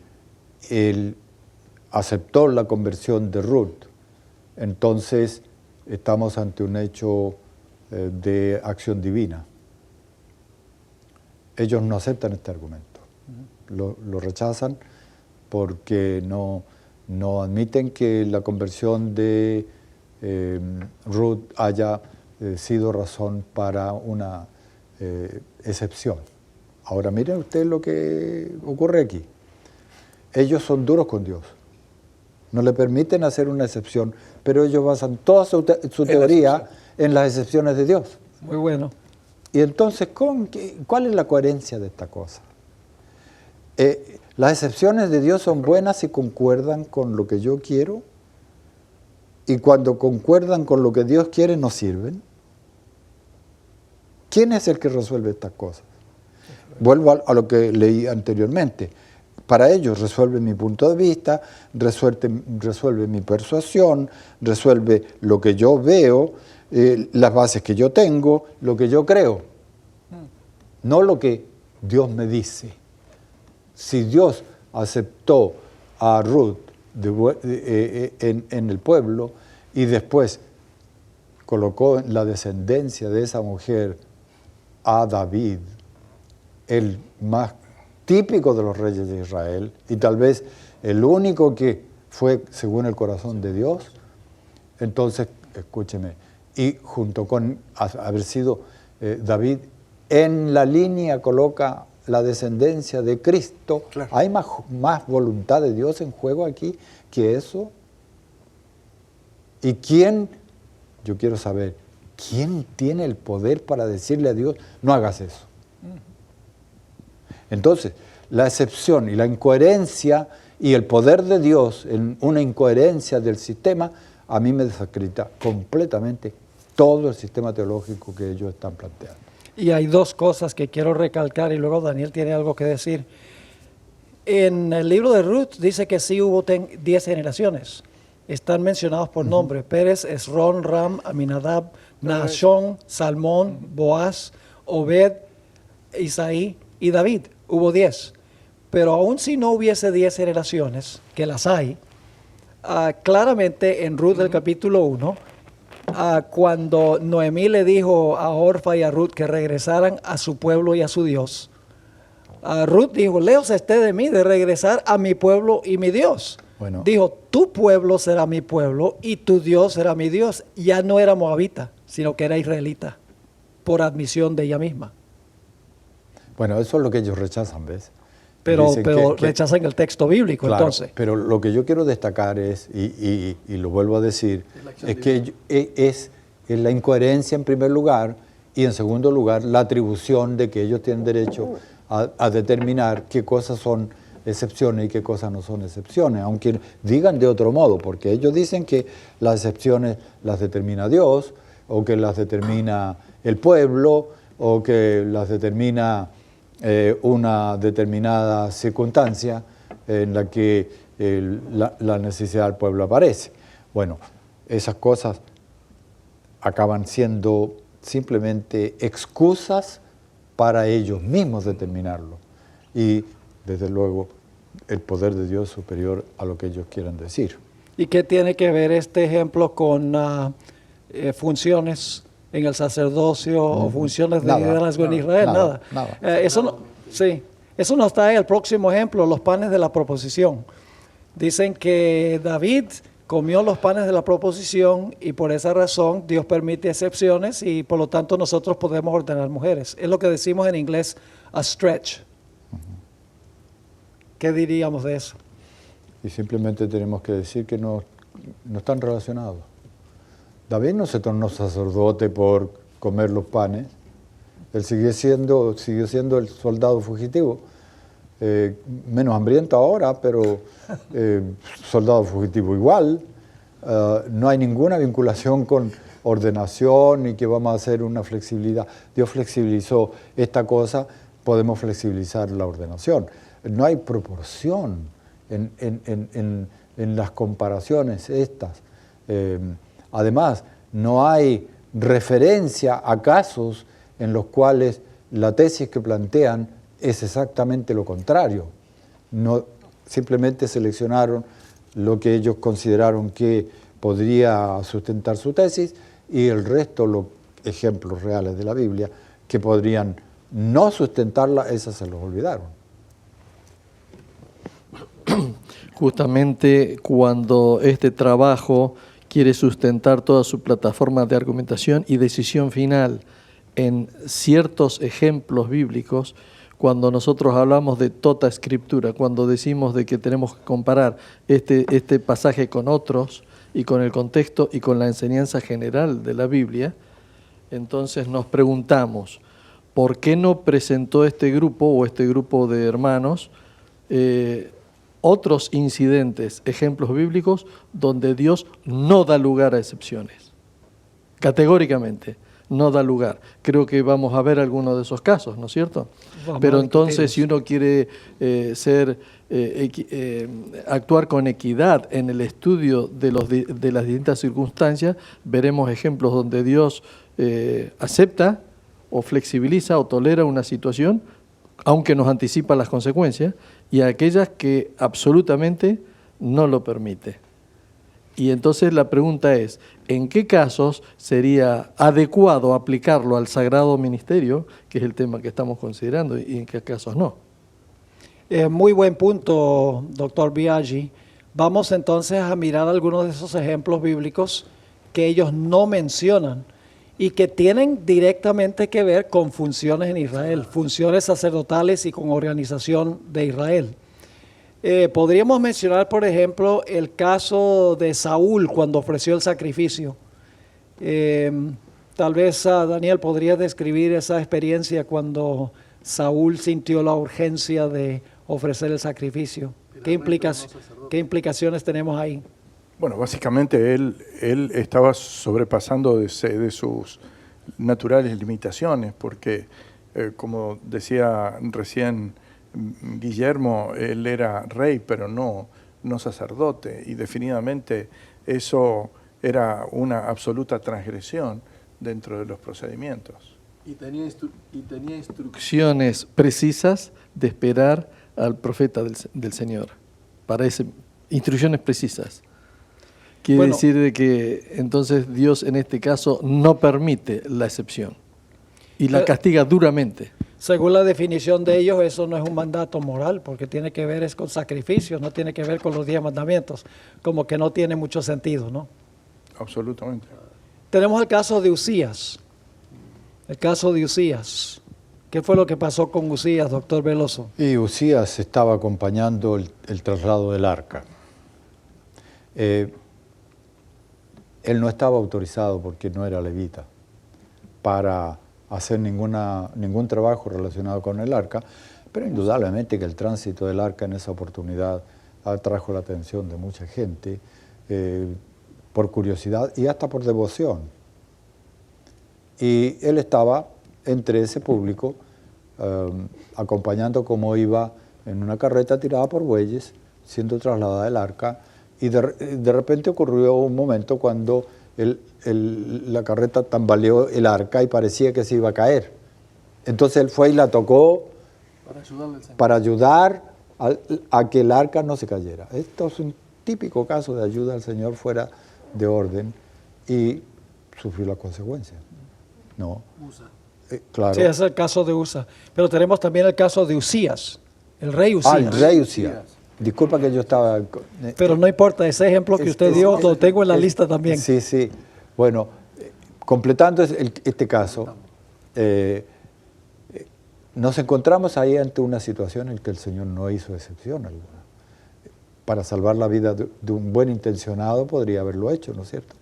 aceptó la conversión de Ruth. Entonces estamos ante un hecho de acción divina. Ellos no aceptan este argumento, lo rechazan porque no admiten que la conversión de Ruth haya sido razón para una excepción. Ahora miren ustedes lo que ocurre aquí. Ellos son duros con Dios, no le permiten hacer una excepción, pero ellos basan toda su teoría en las excepciones de Dios. Muy bueno. Y entonces, ¿cuál es la coherencia de esta cosa? Las excepciones de Dios son buenas si concuerdan con lo que yo quiero, y cuando concuerdan con lo que Dios quiere no sirven. ¿Quién es el que resuelve estas cosas? Vuelvo a lo que leí anteriormente. Para ellos resuelve mi punto de vista, resuelve mi persuasión, resuelve lo que yo veo, las bases que yo tengo, lo que yo creo, no lo que Dios me dice. Si Dios aceptó a Ruth en el pueblo y después colocó en la descendencia de esa mujer a David, el más típico de los reyes de Israel y tal vez el único que fue según el corazón de Dios, entonces, escúcheme, y junto con haber sido David, en la línea coloca la descendencia de Cristo. Claro. ¿Hay más voluntad de Dios en juego aquí que eso? ¿Y quién, yo quiero saber, quién tiene el poder para decirle a Dios, no hagas eso? Entonces, la excepción y la incoherencia y el poder de Dios en una incoherencia del sistema, a mí me desacredita completamente todo el sistema teológico que ellos están planteando. Y hay dos cosas que quiero recalcar y luego Daniel tiene algo que decir. En el libro de Ruth dice que sí hubo 10 generaciones. Están mencionados por nombre. Pérez, Esrón, Ram, Aminadab, Nahashón, Salmón, Boaz, Obed, Isaí y David. Hubo 10. Pero aun si no hubiese 10 generaciones, que las hay, claramente en Ruth del capítulo 1, cuando Noemí le dijo a Orfa y a Ruth que regresaran a su pueblo y a su Dios, Ruth dijo, lejos esté de mí de regresar a mi pueblo y mi Dios. Bueno. Dijo, tu pueblo será mi pueblo y tu Dios será mi Dios. Ya no era moabita, sino que era israelita, por admisión de ella misma. Bueno, eso es lo que ellos rechazan, ¿ves? Pero Dicen rechazan el texto bíblico, claro, entonces. pero lo que yo quiero destacar es, y lo vuelvo a decir, es que es la incoherencia en primer lugar y en segundo lugar la atribución de que ellos tienen derecho a determinar qué cosas son excepciones y qué cosas no son excepciones, aunque digan de otro modo, porque ellos dicen que las excepciones las determina Dios, o que las determina el pueblo, o que las determina una determinada circunstancia en la que la necesidad del pueblo aparece. Bueno, esas cosas acaban siendo simplemente excusas para ellos mismos determinarlo. Y, desde luego, el poder de Dios es superior a lo que ellos quieran decir. ¿Y qué tiene que ver este ejemplo con funciones en el sacerdocio o funciones de liderazgo en Israel? Nada. Eso nos trae el próximo ejemplo, los panes de la proposición. Dicen que David comió los panes de la proposición y por esa razón Dios permite excepciones y por lo tanto nosotros podemos ordenar mujeres. Es lo que decimos en inglés, a stretch. ¿Qué diríamos de eso? Y simplemente tenemos que decir que no están relacionados. David no se tornó sacerdote por comer los panes. Él siguió siendo el soldado fugitivo, menos hambriento ahora, pero soldado fugitivo igual. No hay ninguna vinculación con ordenación y que vamos a hacer una flexibilidad. Dios flexibilizó esta cosa, podemos flexibilizar la ordenación. No hay proporción en las comparaciones estas. Además, no hay referencia a casos en los cuales la tesis que plantean es exactamente lo contrario. no, simplemente seleccionaron lo que ellos consideraron que podría sustentar su tesis y el resto, los ejemplos reales de la Biblia, que podrían no sustentarla, esas se los olvidaron. Justamente cuando este trabajo quiere sustentar toda su plataforma de argumentación y decisión final en ciertos ejemplos bíblicos, cuando nosotros hablamos de tota escritura, cuando decimos de que tenemos que comparar este pasaje con otros y con el contexto y con la enseñanza general de la Biblia, entonces nos preguntamos, ¿por qué no presentó este grupo o este grupo de hermanos otros incidentes, ejemplos bíblicos, donde Dios no da lugar a excepciones? Categóricamente, no da lugar. Creo que vamos a ver algunos de esos casos, ¿no es cierto? Pero entonces, si uno quiere actuar con equidad en el estudio de las distintas circunstancias, veremos ejemplos donde Dios acepta o flexibiliza o tolera una situación, aunque nos anticipa las consecuencias, y aquellas que absolutamente no lo permite. Y entonces la pregunta es, ¿en qué casos sería adecuado aplicarlo al sagrado ministerio, que es el tema que estamos considerando, y en qué casos no? Muy buen punto, doctor Biaggi. Vamos entonces a mirar algunos de esos ejemplos bíblicos que ellos no mencionan y que tienen directamente que ver con funciones en Israel, funciones sacerdotales y con organización de Israel. Podríamos mencionar, por ejemplo, el caso de Saúl cuando ofreció el sacrificio. Tal vez Daniel podría describir esa experiencia cuando Saúl sintió la urgencia de ofrecer el sacrificio. ¿Qué implicaciones tenemos ahí? Bueno, básicamente él estaba sobrepasando de sus naturales limitaciones, porque como decía recién Guillermo, él era rey, pero no sacerdote, y definitivamente eso era una absoluta transgresión dentro de los procedimientos. Y tenía instrucciones precisas de esperar al profeta del Señor, instrucciones precisas. Quiere decir de que entonces Dios en este caso no permite la excepción y la castiga duramente. Según la definición de ellos, eso no es un mandato moral, porque tiene que ver con sacrificios, no tiene que ver con los 10 mandamientos, como que no tiene mucho sentido, ¿no? Absolutamente. Tenemos el caso de Usías. El caso de Usías. ¿Qué fue lo que pasó con Usías, doctor Veloso? Y Usías estaba acompañando el traslado del arca. Él no estaba autorizado, porque no era levita, para hacer ningún trabajo relacionado con el arca, pero indudablemente que el tránsito del arca en esa oportunidad atrajo la atención de mucha gente, por curiosidad y hasta por devoción. Y él estaba entre ese público, acompañando como iba en una carreta tirada por bueyes, siendo trasladada el arca, y de repente ocurrió un momento cuando la carreta tambaleó el arca y parecía que se iba a caer. Entonces él fue y la tocó para ayudar a que el arca no se cayera. Esto es un típico caso de ayuda al Señor fuera de orden, y sufrió las consecuencias. ¿No? Claro. Sí, ese es el caso de Usa. Pero tenemos también el caso de Usías, el rey Usías. El rey Usías. Disculpa que yo estaba... Pero no importa, ese ejemplo que usted dio lo tengo en la lista también. Sí, sí. Bueno, completando este caso, nos encontramos ahí ante una situación en que el Señor no hizo excepción alguna. Para salvar la vida de un buen intencionado podría haberlo hecho, ¿no es cierto?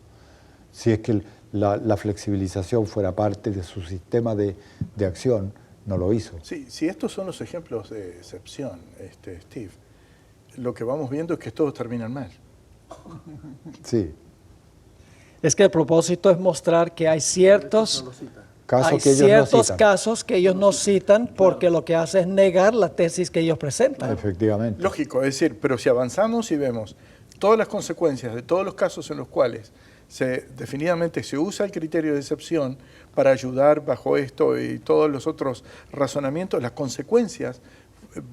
Si es que la flexibilización fuera parte de su sistema de acción, no lo hizo. Sí, si estos son los ejemplos de excepción, Steve, lo que vamos viendo es que todos terminan mal. Sí. Es que el propósito es mostrar que hay ciertos casos que ellos no citan porque lo que hace es negar la tesis que ellos presentan. Efectivamente. Lógico, es decir, pero si avanzamos y vemos todas las consecuencias de todos los casos en los cuales definitivamente se usa el criterio de excepción para ayudar bajo esto y todos los otros razonamientos, las consecuencias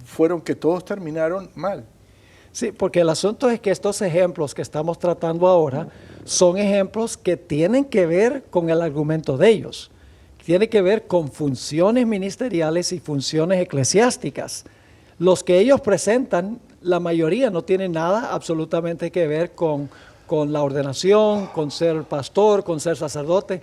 fueron que todos terminaron mal. Sí, porque el asunto es que estos ejemplos que estamos tratando ahora son ejemplos que tienen que ver con el argumento de ellos. Tiene que ver con funciones ministeriales y funciones eclesiásticas. Los que ellos presentan, la mayoría no tienen nada absolutamente que ver con la ordenación, con ser pastor, con ser sacerdote.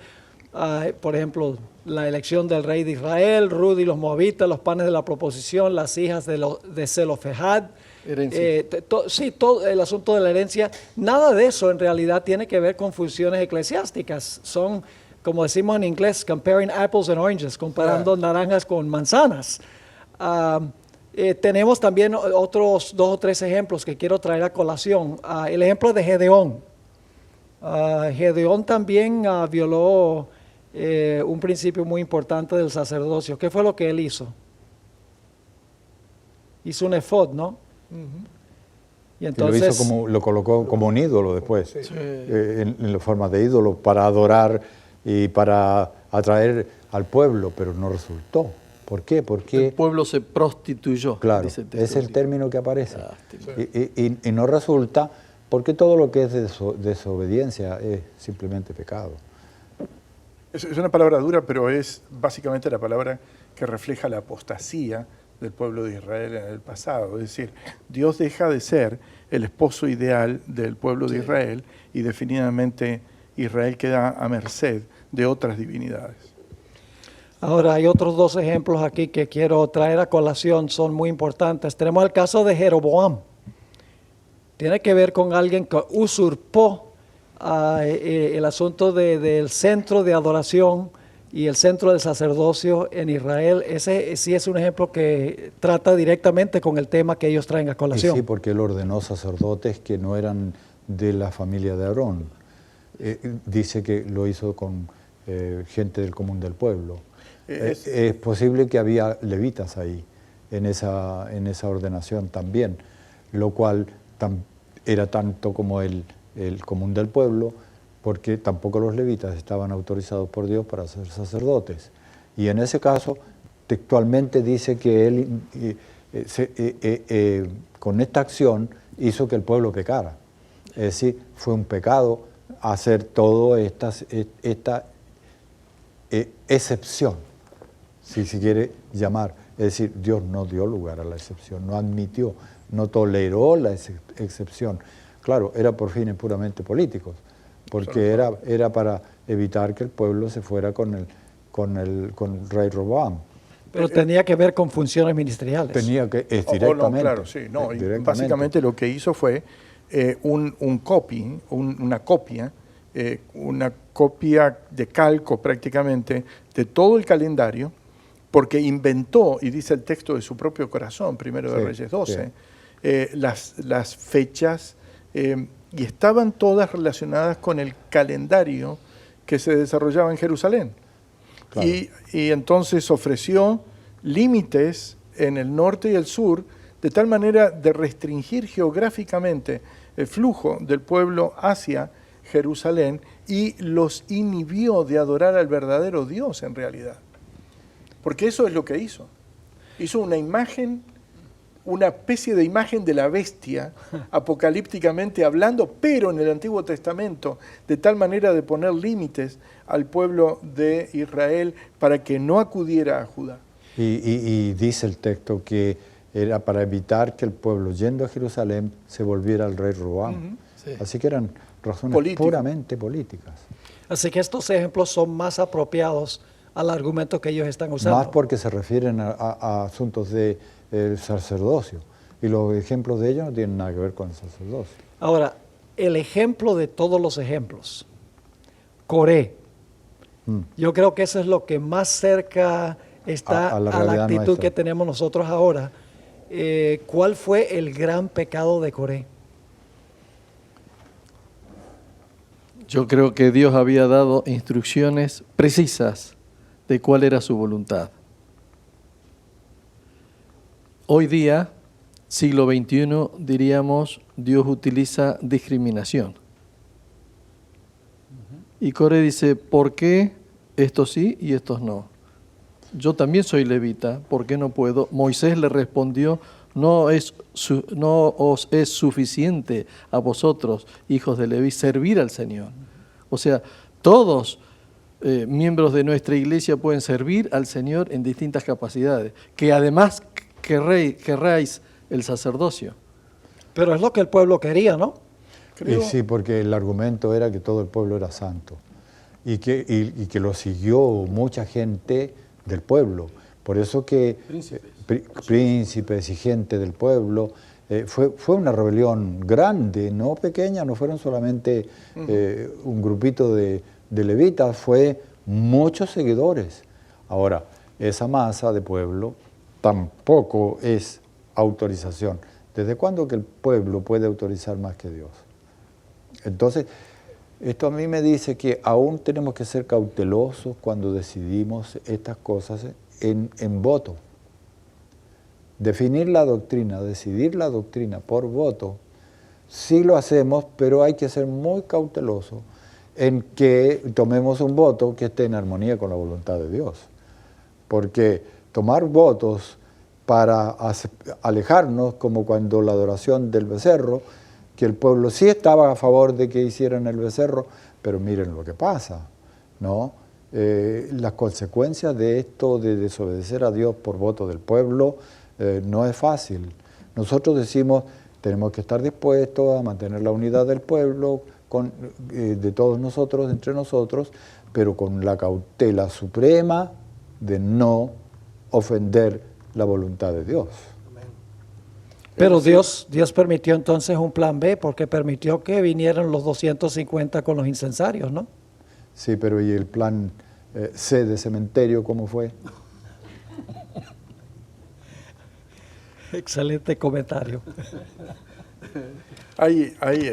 Por ejemplo, la elección del rey de Israel, Ruth y los moabitas, los panes de la proposición, las hijas de Zelofehad. Herencia. Sí, todo el asunto de la herencia, nada de eso en realidad tiene que ver con funciones eclesiásticas. Son, como decimos en inglés, comparing apples and oranges, comparando naranjas con manzanas. Tenemos también otros 2 o 3 ejemplos que quiero traer a colación. El ejemplo de Gedeón. Gedeón también violó un principio muy importante del sacerdocio. ¿Qué fue lo que él hizo? Hizo un efod, ¿no? Y entonces lo colocó como un ídolo después, en la forma de ídolo, para adorar y para atraer al pueblo, pero no resultó. ¿Por qué? Porque el pueblo se prostituyó. claro, dice el texto es el bíblico. término que aparece. Lástima. Y no resulta porque todo lo que es desobediencia es simplemente pecado. Es una palabra dura, pero es básicamente la palabra que refleja la apostasía del pueblo de Israel en el pasado. Es decir, Dios deja de ser el esposo ideal del pueblo de Israel y definitivamente Israel queda a merced de otras divinidades. ahora hay otros 2 ejemplos aquí que quiero traer a colación, son muy importantes. Tenemos el caso de Jeroboam. Tiene que ver con alguien que usurpó el asunto del centro de adoración y el centro del sacerdocio en Israel. Ese sí es un ejemplo que trata directamente con el tema que ellos traen a Y colación. sí, porque él ordenó sacerdotes que no eran de la familia de Aarón. Dice que lo hizo con gente del común del pueblo. Es posible que había levitas ahí, en esa ordenación también, lo cual era tanto como el común del pueblo, porque tampoco los levitas estaban autorizados por Dios para ser sacerdotes. Y en ese caso, textualmente dice que él, con esta acción, hizo que el pueblo pecara. Es decir, fue un pecado hacer toda esta excepción, si se quiere llamar. Es decir, Dios no dio lugar a la excepción, no admitió, no toleró la excepción. Claro, era por fines puramente políticos, porque era para evitar que el pueblo se fuera con el rey Roboam. Pero tenía que ver con funciones ministeriales. Tenía que, No, directamente. claro, sí. No, y directamente. básicamente lo que hizo fue una copia de calco prácticamente de todo el calendario, porque inventó, y dice el texto de su propio corazón, primero de Sí, Reyes 12, sí. las fechas, y estaban todas relacionadas con el calendario que se desarrollaba en Jerusalén. Claro. Y entonces ofreció límites en el norte y el sur, de tal manera de restringir geográficamente el flujo del pueblo hacia Jerusalén y los inhibió de adorar al verdadero Dios en realidad. Porque eso es lo que hizo. Hizo una imagen, una especie de imagen de la bestia, apocalípticamente hablando, pero en el Antiguo Testamento, de tal manera de poner límites al pueblo de Israel para que no acudiera a Judá. Y dice el texto que era para evitar que el pueblo, yendo a Jerusalén, se volviera al rey Roboam. Sí. Así que eran razones Político. puramente políticas. Así que estos ejemplos son más apropiados al argumento que ellos están usando. Más porque se refieren a asuntos del sacerdocio. Y los ejemplos de ellos no tienen nada que ver con el sacerdocio. Ahora, el ejemplo de todos los ejemplos, Coré. Yo creo que eso es lo que más cerca está A la a la realidad actitud nuestra. que tenemos nosotros ahora. ¿Cuál fue el gran pecado de Coré? Yo creo que Dios había dado instrucciones precisas de cuál era su voluntad. Hoy día, siglo XXI, diríamos, Dios utiliza discriminación. Y Coré dice, ¿por qué estos sí y estos no? yo también soy levita, ¿por qué no puedo? Moisés le respondió, no os es suficiente a vosotros, hijos de Leví, servir al Señor. O sea, todos miembros de nuestra iglesia pueden servir al Señor en distintas capacidades, que además querráis el sacerdocio. Pero es lo que el pueblo quería, ¿no? Creo- Y sí, porque el argumento era que todo el pueblo era santo y que lo siguió mucha gente del pueblo. Por eso que príncipes y gente del pueblo, fue una rebelión grande, no pequeña, no fueron solamente un grupito de levitas, fue muchos seguidores. Ahora, esa masa de pueblo tampoco es autorización. ¿Desde cuándo que el pueblo puede autorizar más que Dios? Entonces, esto a mí me dice que aún tenemos que ser cautelosos cuando decidimos estas cosas en voto. Definir la doctrina, decidir la doctrina por voto, sí lo hacemos, pero hay que ser muy cautelosos en que tomemos un voto que esté en armonía con la voluntad de Dios. Porque tomar votos para alejarnos, como cuando la adoración del becerro, que el pueblo sí estaba a favor de que hicieran el becerro, pero miren lo que pasa, ¿no? Las consecuencias de esto, de desobedecer a Dios por voto del pueblo, no es fácil. Nosotros decimos, tenemos que estar dispuestos a mantener la unidad del pueblo, de todos nosotros, entre nosotros, pero con la cautela suprema de no ofender la voluntad de Dios. Pero Dios permitió entonces un plan B, porque permitió que vinieran los 250 con los incensarios, ¿no? Sí, pero ¿y el plan C de cementerio cómo fue? Excelente comentario.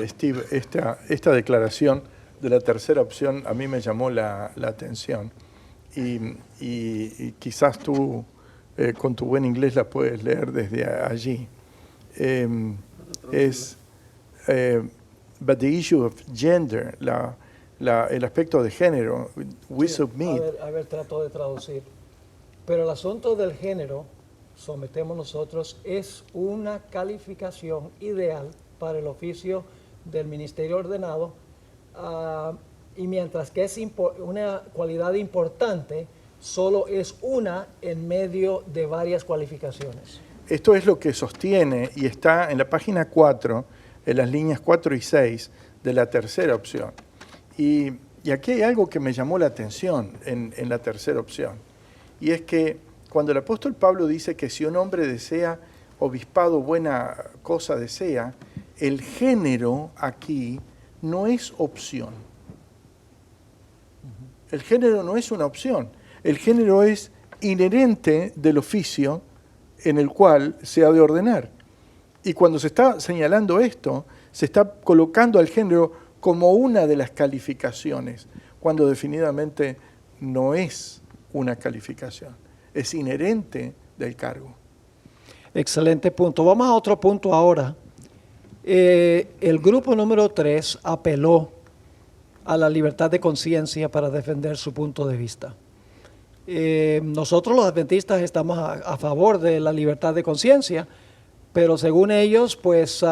Steve, esta declaración de la tercera opción a mí me llamó la atención y quizás tú con tu buen inglés la puedes leer desde allí. But the issue of gender, el aspecto de género, we submit. A ver, trato de traducir. Pero el asunto del género, sometemos nosotros, es una calificación ideal para el oficio del ministerio ordenado, y mientras que es una cualidad importante, solo es una en medio de varias cualificaciones. Esto es lo que sostiene y está en la página 4, en las líneas 4 y 6 de la tercera opción. Y aquí hay algo que me llamó la atención en la tercera opción, y es que cuando el apóstol Pablo dice que si un hombre desea obispado, buena cosa desea, el género aquí no es opción. El género no es una opción. El género es inherente del oficio en el cual se ha de ordenar. Y cuando se está señalando esto, se está colocando al género como una de las calificaciones, cuando definitivamente no es una calificación, es inherente del cargo. Excelente punto. Vamos a otro punto ahora. El grupo número 3 apeló a la libertad de conciencia para defender su punto de vista. Nosotros los adventistas estamos a favor de la libertad de conciencia, pero según ellos, pues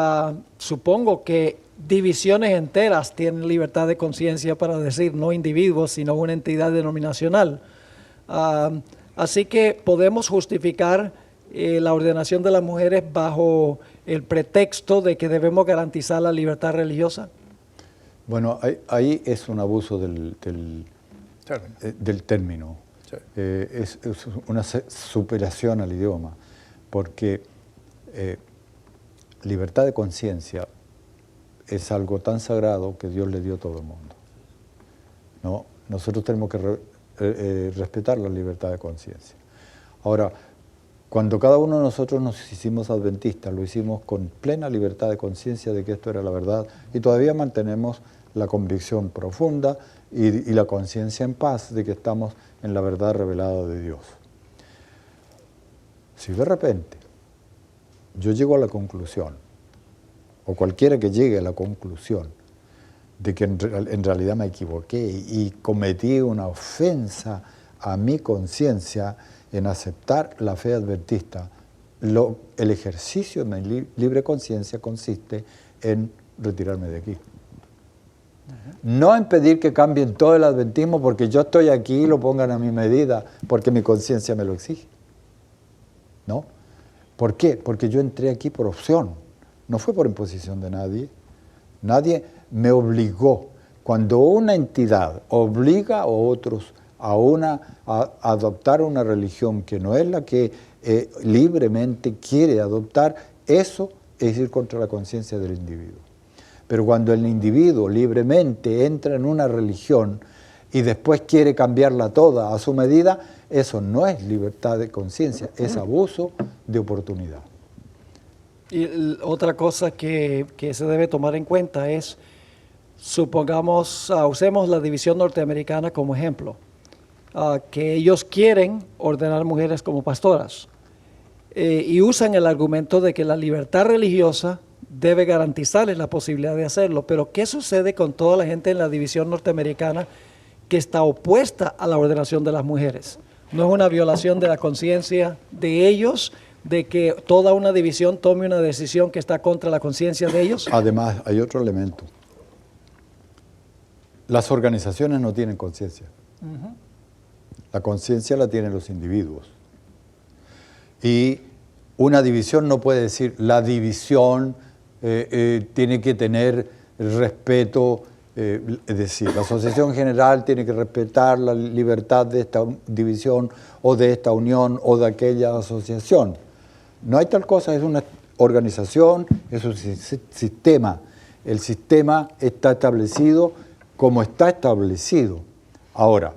supongo que divisiones enteras tienen libertad de conciencia para decir, no individuos, sino una entidad denominacional. Así que podemos justificar la ordenación de las mujeres bajo el pretexto de que debemos garantizar la libertad religiosa. Bueno, ahí es un abuso del término. Sí. Es una superación al idioma, porque libertad de conciencia es algo tan sagrado que Dios le dio a todo el mundo. ¿No? Nosotros tenemos que respetar la libertad de conciencia. Ahora, cuando cada uno de nosotros nos hicimos adventistas, lo hicimos con plena libertad de conciencia de que esto era la verdad, y todavía mantenemos la convicción profunda y la conciencia en paz de que estamos en la verdad revelada de Dios. Si de repente yo llego a la conclusión, o cualquiera que llegue a la conclusión, de que en realidad me equivoqué y cometí una ofensa a mi conciencia en aceptar la fe adventista. El ejercicio de mi libre conciencia consiste en retirarme de aquí. No en pedir que cambien todo el adventismo porque yo estoy aquí y lo pongan a mi medida, porque mi conciencia me lo exige. ¿No? ¿Por qué? Porque yo entré aquí por opción, no fue por imposición de nadie. Nadie me obligó. Cuando una entidad obliga a otros a adoptar una religión que no es la que libremente quiere adoptar, eso es ir contra la conciencia del individuo. Pero cuando el individuo libremente entra en una religión y después quiere cambiarla toda a su medida, eso no es libertad de conciencia, es abuso de oportunidad. Y otra cosa que se debe tomar en cuenta es, supongamos, usemos la división norteamericana como ejemplo, que ellos quieren ordenar mujeres como pastoras y usan el argumento de que la libertad religiosa debe garantizarles la posibilidad de hacerlo. Pero ¿qué sucede con toda la gente en la división norteamericana que está opuesta a la ordenación de las mujeres? ¿No es una violación de la conciencia de ellos de que toda una división tome una decisión que está contra la conciencia de ellos? Además, hay otro elemento. Las organizaciones no tienen conciencia. La conciencia la tienen los individuos. Y una división no puede decir, la división tiene que tener respeto, es decir, la asociación general tiene que respetar la libertad de esta división o de esta unión o de aquella asociación. No hay tal cosa, es una organización, es un sistema. El sistema está establecido como está establecido. Ahora,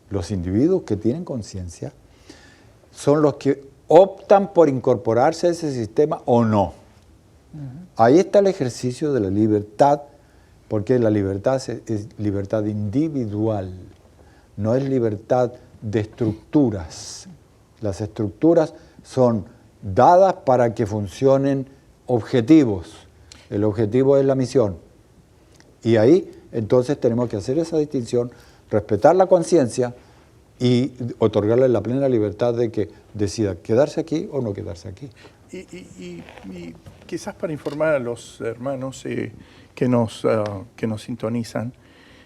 los individuos que tienen conciencia son los que optan por incorporarse a ese sistema o no. Ahí está el ejercicio de la libertad, porque la libertad es libertad individual, no es libertad de estructuras. Las estructuras son dadas para que funcionen objetivos. El objetivo es la misión. Y ahí entonces tenemos que hacer esa distinción, respetar la conciencia y otorgarle la plena libertad de que decida quedarse aquí o no quedarse aquí. Y quizás para informar a los hermanos que nos sintonizan,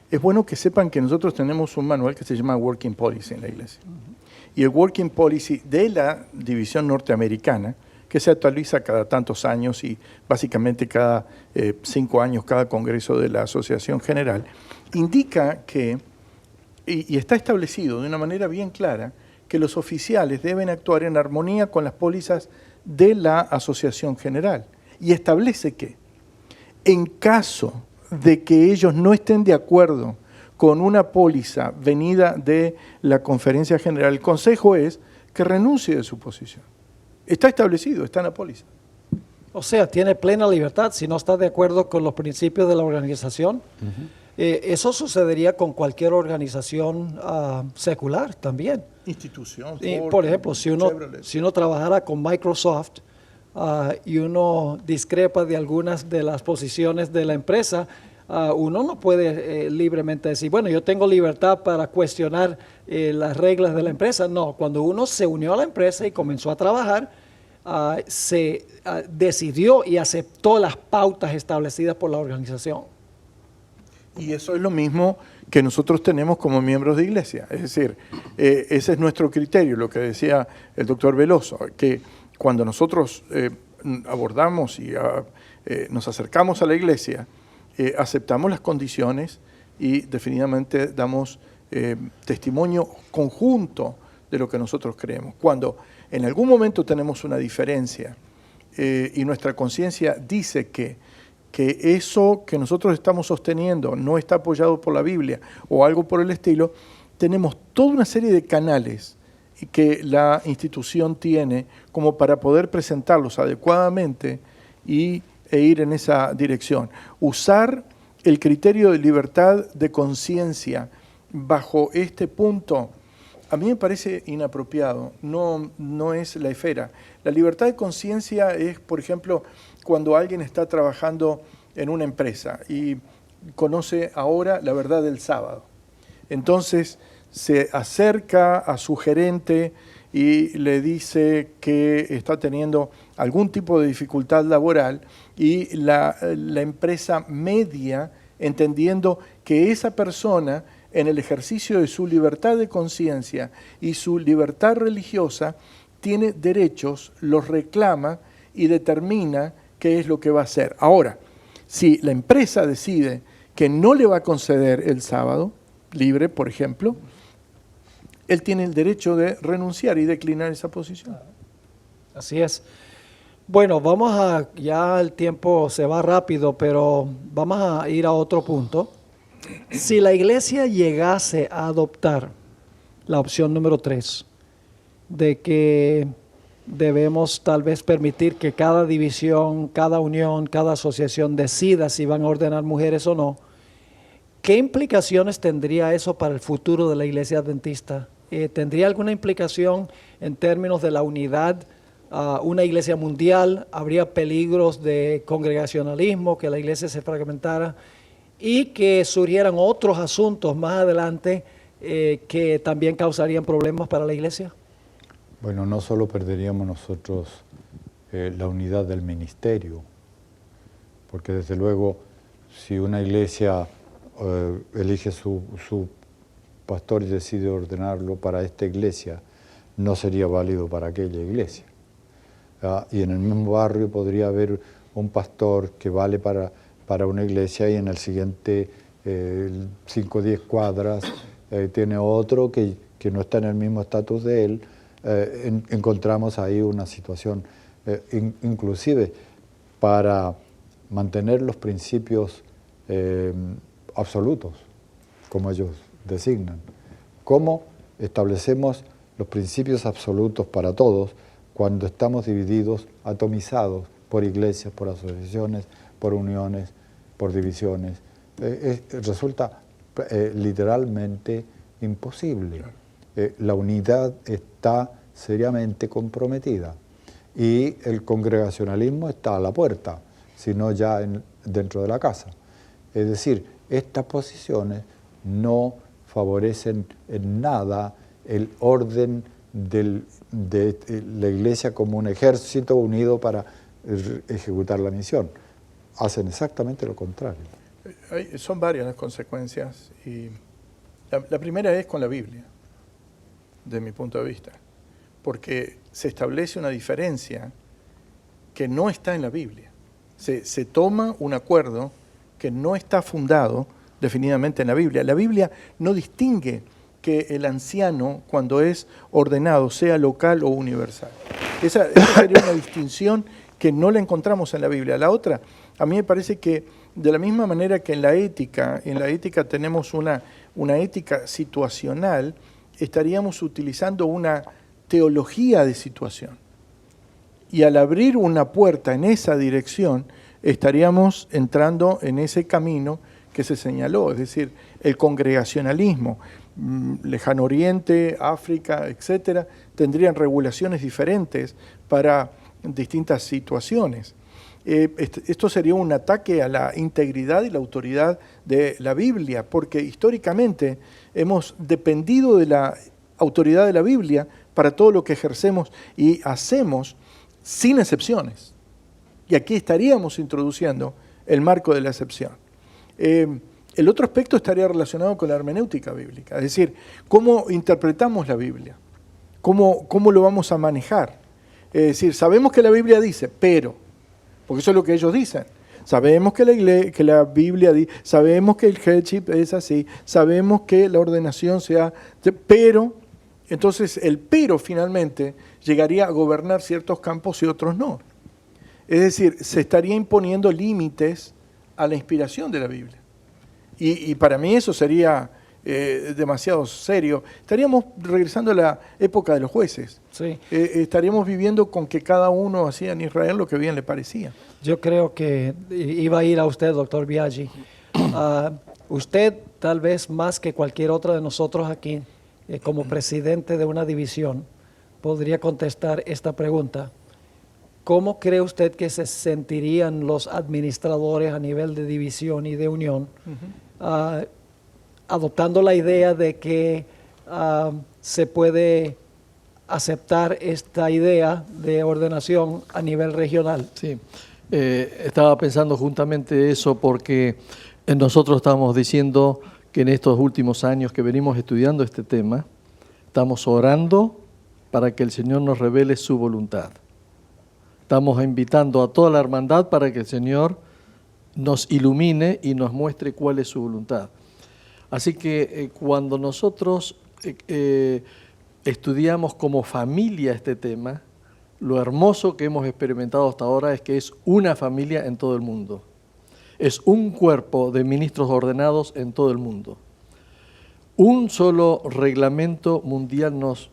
es bueno que sepan que nosotros tenemos un manual que se llama Working Policy en la iglesia. Y el Working Policy de la división norteamericana, que se actualiza cada tantos años y básicamente cada 5 años, cada congreso de la Asociación General, indica que, y está establecido de una manera bien clara, que los oficiales deben actuar en armonía con las pólizas de la Asociación General. Y establece que, en caso de que ellos no estén de acuerdo con una póliza venida de la Conferencia General, el consejo es que renuncie de su posición. Está establecido, está en la póliza. O sea, tiene plena libertad si no está de acuerdo con los principios de la organización. Eso sucedería con cualquier organización secular también. Institución. Por ejemplo, si uno trabajara con Microsoft y uno discrepa de algunas de las posiciones de la empresa, uno no puede libremente decir, bueno, yo tengo libertad para cuestionar las reglas de la empresa. No, cuando uno se unió a la empresa y comenzó a trabajar, se decidió y aceptó las pautas establecidas por la organización. Y eso es lo mismo que nosotros tenemos como miembros de iglesia. Es decir, ese es nuestro criterio, lo que decía el doctor Veloso, que cuando nosotros abordamos y nos acercamos a la iglesia, aceptamos las condiciones y definitivamente damos testimonio conjunto de lo que nosotros creemos. Cuando en algún momento tenemos una diferencia y nuestra conciencia dice que eso que nosotros estamos sosteniendo no está apoyado por la Biblia o algo por el estilo, tenemos toda una serie de canales que la institución tiene como para poder presentarlos adecuadamente e ir en esa dirección. Usar el criterio de libertad de conciencia bajo este punto, a mí me parece inapropiado, no es la esfera. La libertad de conciencia es, por ejemplo, cuando alguien está trabajando en una empresa y conoce ahora la verdad del sábado. Entonces se acerca a su gerente y le dice que está teniendo algún tipo de dificultad laboral y la empresa media, entendiendo que esa persona, en el ejercicio de su libertad de conciencia y su libertad religiosa, tiene derechos, los reclama y determina qué es lo que va a hacer. Ahora, si la empresa decide que no le va a conceder el sábado libre, por ejemplo, él tiene el derecho de renunciar y declinar esa posición. Así es. Bueno, ya el tiempo se va rápido, pero vamos a ir a otro punto. Si la iglesia llegase a adoptar la opción número 3, de que debemos tal vez permitir que cada división, cada unión, cada asociación decida si van a ordenar mujeres o no, ¿qué implicaciones tendría eso para el futuro de la iglesia adventista? ¿Tendría alguna implicación en términos de la unidad? Una iglesia mundial, habría peligros de congregacionalismo, que la iglesia se fragmentara y que surgieran otros asuntos más adelante que también causarían problemas para la iglesia. Bueno, no solo perderíamos nosotros la unidad del ministerio, porque desde luego si una iglesia elige su pastor y decide ordenarlo para esta iglesia, no sería válido para aquella iglesia. Y en el mismo barrio podría haber un pastor que vale para una iglesia y en el siguiente 5 o 10 cuadras tiene otro que no está en el mismo estatus de él. Encontramos ahí una situación, inclusive para mantener los principios absolutos, como ellos designan. ¿Cómo establecemos los principios absolutos para todos cuando estamos divididos, atomizados por iglesias, por asociaciones, por uniones, por divisiones? Resulta literalmente imposible. La unidad está seriamente comprometida y el congregacionalismo está a la puerta, sino ya dentro de la casa. Es decir, estas posiciones no favorecen en nada el orden de la iglesia como un ejército unido para ejecutar la misión. Hacen exactamente lo contrario. Son varias las consecuencias y la primera es con la Biblia, desde mi punto de vista, porque se establece una diferencia que no está en la Biblia. Se toma un acuerdo que no está fundado definitivamente en la Biblia. La Biblia no distingue que el anciano, cuando es ordenado, sea local o universal. Esa sería una distinción que no la encontramos en la Biblia. La otra, a mí me parece que de la misma manera que en la ética tenemos una ética situacional, estaríamos utilizando una teología de situación. Y al abrir una puerta en esa dirección, estaríamos entrando en ese camino que se señaló, es decir, el congregacionalismo, Lejano Oriente, África, etcétera, tendrían regulaciones diferentes para distintas situaciones. Esto sería un ataque a la integridad y la autoridad de la Biblia, porque históricamente hemos dependido de la autoridad de la Biblia para todo lo que ejercemos y hacemos sin excepciones. Y aquí estaríamos introduciendo el marco de la excepción. El otro aspecto estaría relacionado con la hermenéutica bíblica, es decir, cómo interpretamos la Biblia, cómo lo vamos a manejar. Es decir, sabemos que la Biblia dice, pero, porque eso es lo que ellos dicen, sabemos que la Biblia dice, sabemos que el headship es así, sabemos que la ordenación sea, pero, entonces el pero finalmente llegaría a gobernar ciertos campos y otros no. Es decir, se estaría imponiendo límites a la inspiración de la Biblia. Y para mí eso sería demasiado serio. Estaríamos regresando a la época de los jueces. Sí. Estaríamos viviendo con que cada uno hacía en Israel lo que bien le parecía. Yo creo que iba a ir a usted, doctor Biaggi. Usted, tal vez más que cualquier otro de nosotros aquí, como presidente de una división, podría contestar esta pregunta. ¿Cómo cree usted que se sentirían los administradores a nivel de división y de unión adoptando la idea de que se puede aceptar esta idea de ordenación a nivel regional? Sí, estaba pensando justamente eso porque nosotros estamos diciendo que en estos últimos años que venimos estudiando este tema, estamos orando para que el Señor nos revele su voluntad. Estamos invitando a toda la hermandad para que el Señor nos ilumine y nos muestre cuál es su voluntad. Así que cuando nosotros estudiamos como familia este tema, lo hermoso que hemos experimentado hasta ahora es que es una familia en todo el mundo. Es un cuerpo de ministros ordenados en todo el mundo. Un solo reglamento mundial nos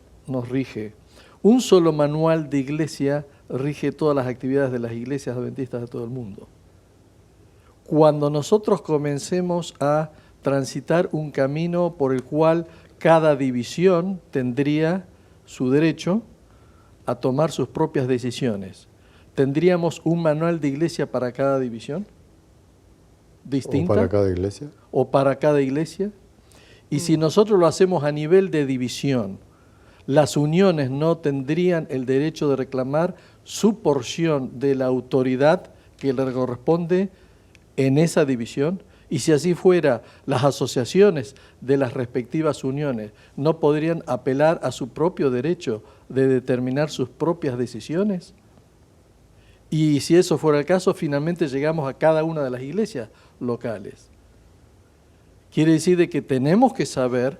rige. Un solo manual de iglesia rige todas las actividades de las iglesias adventistas de todo el mundo. Cuando nosotros comencemos a transitar un camino por el cual cada división tendría su derecho a tomar sus propias decisiones, ¿tendríamos un manual de iglesia para cada división distinta? ¿O para cada iglesia? ¿O para cada iglesia? Y si nosotros lo hacemos a nivel de división, las uniones no tendrían el derecho de reclamar su porción de la autoridad que le corresponde en esa división. Y si así fuera, las asociaciones de las respectivas uniones no podrían apelar a su propio derecho de determinar sus propias decisiones. Y si eso fuera el caso, finalmente llegamos a cada una de las iglesias locales. Quiere decir de que tenemos que saber,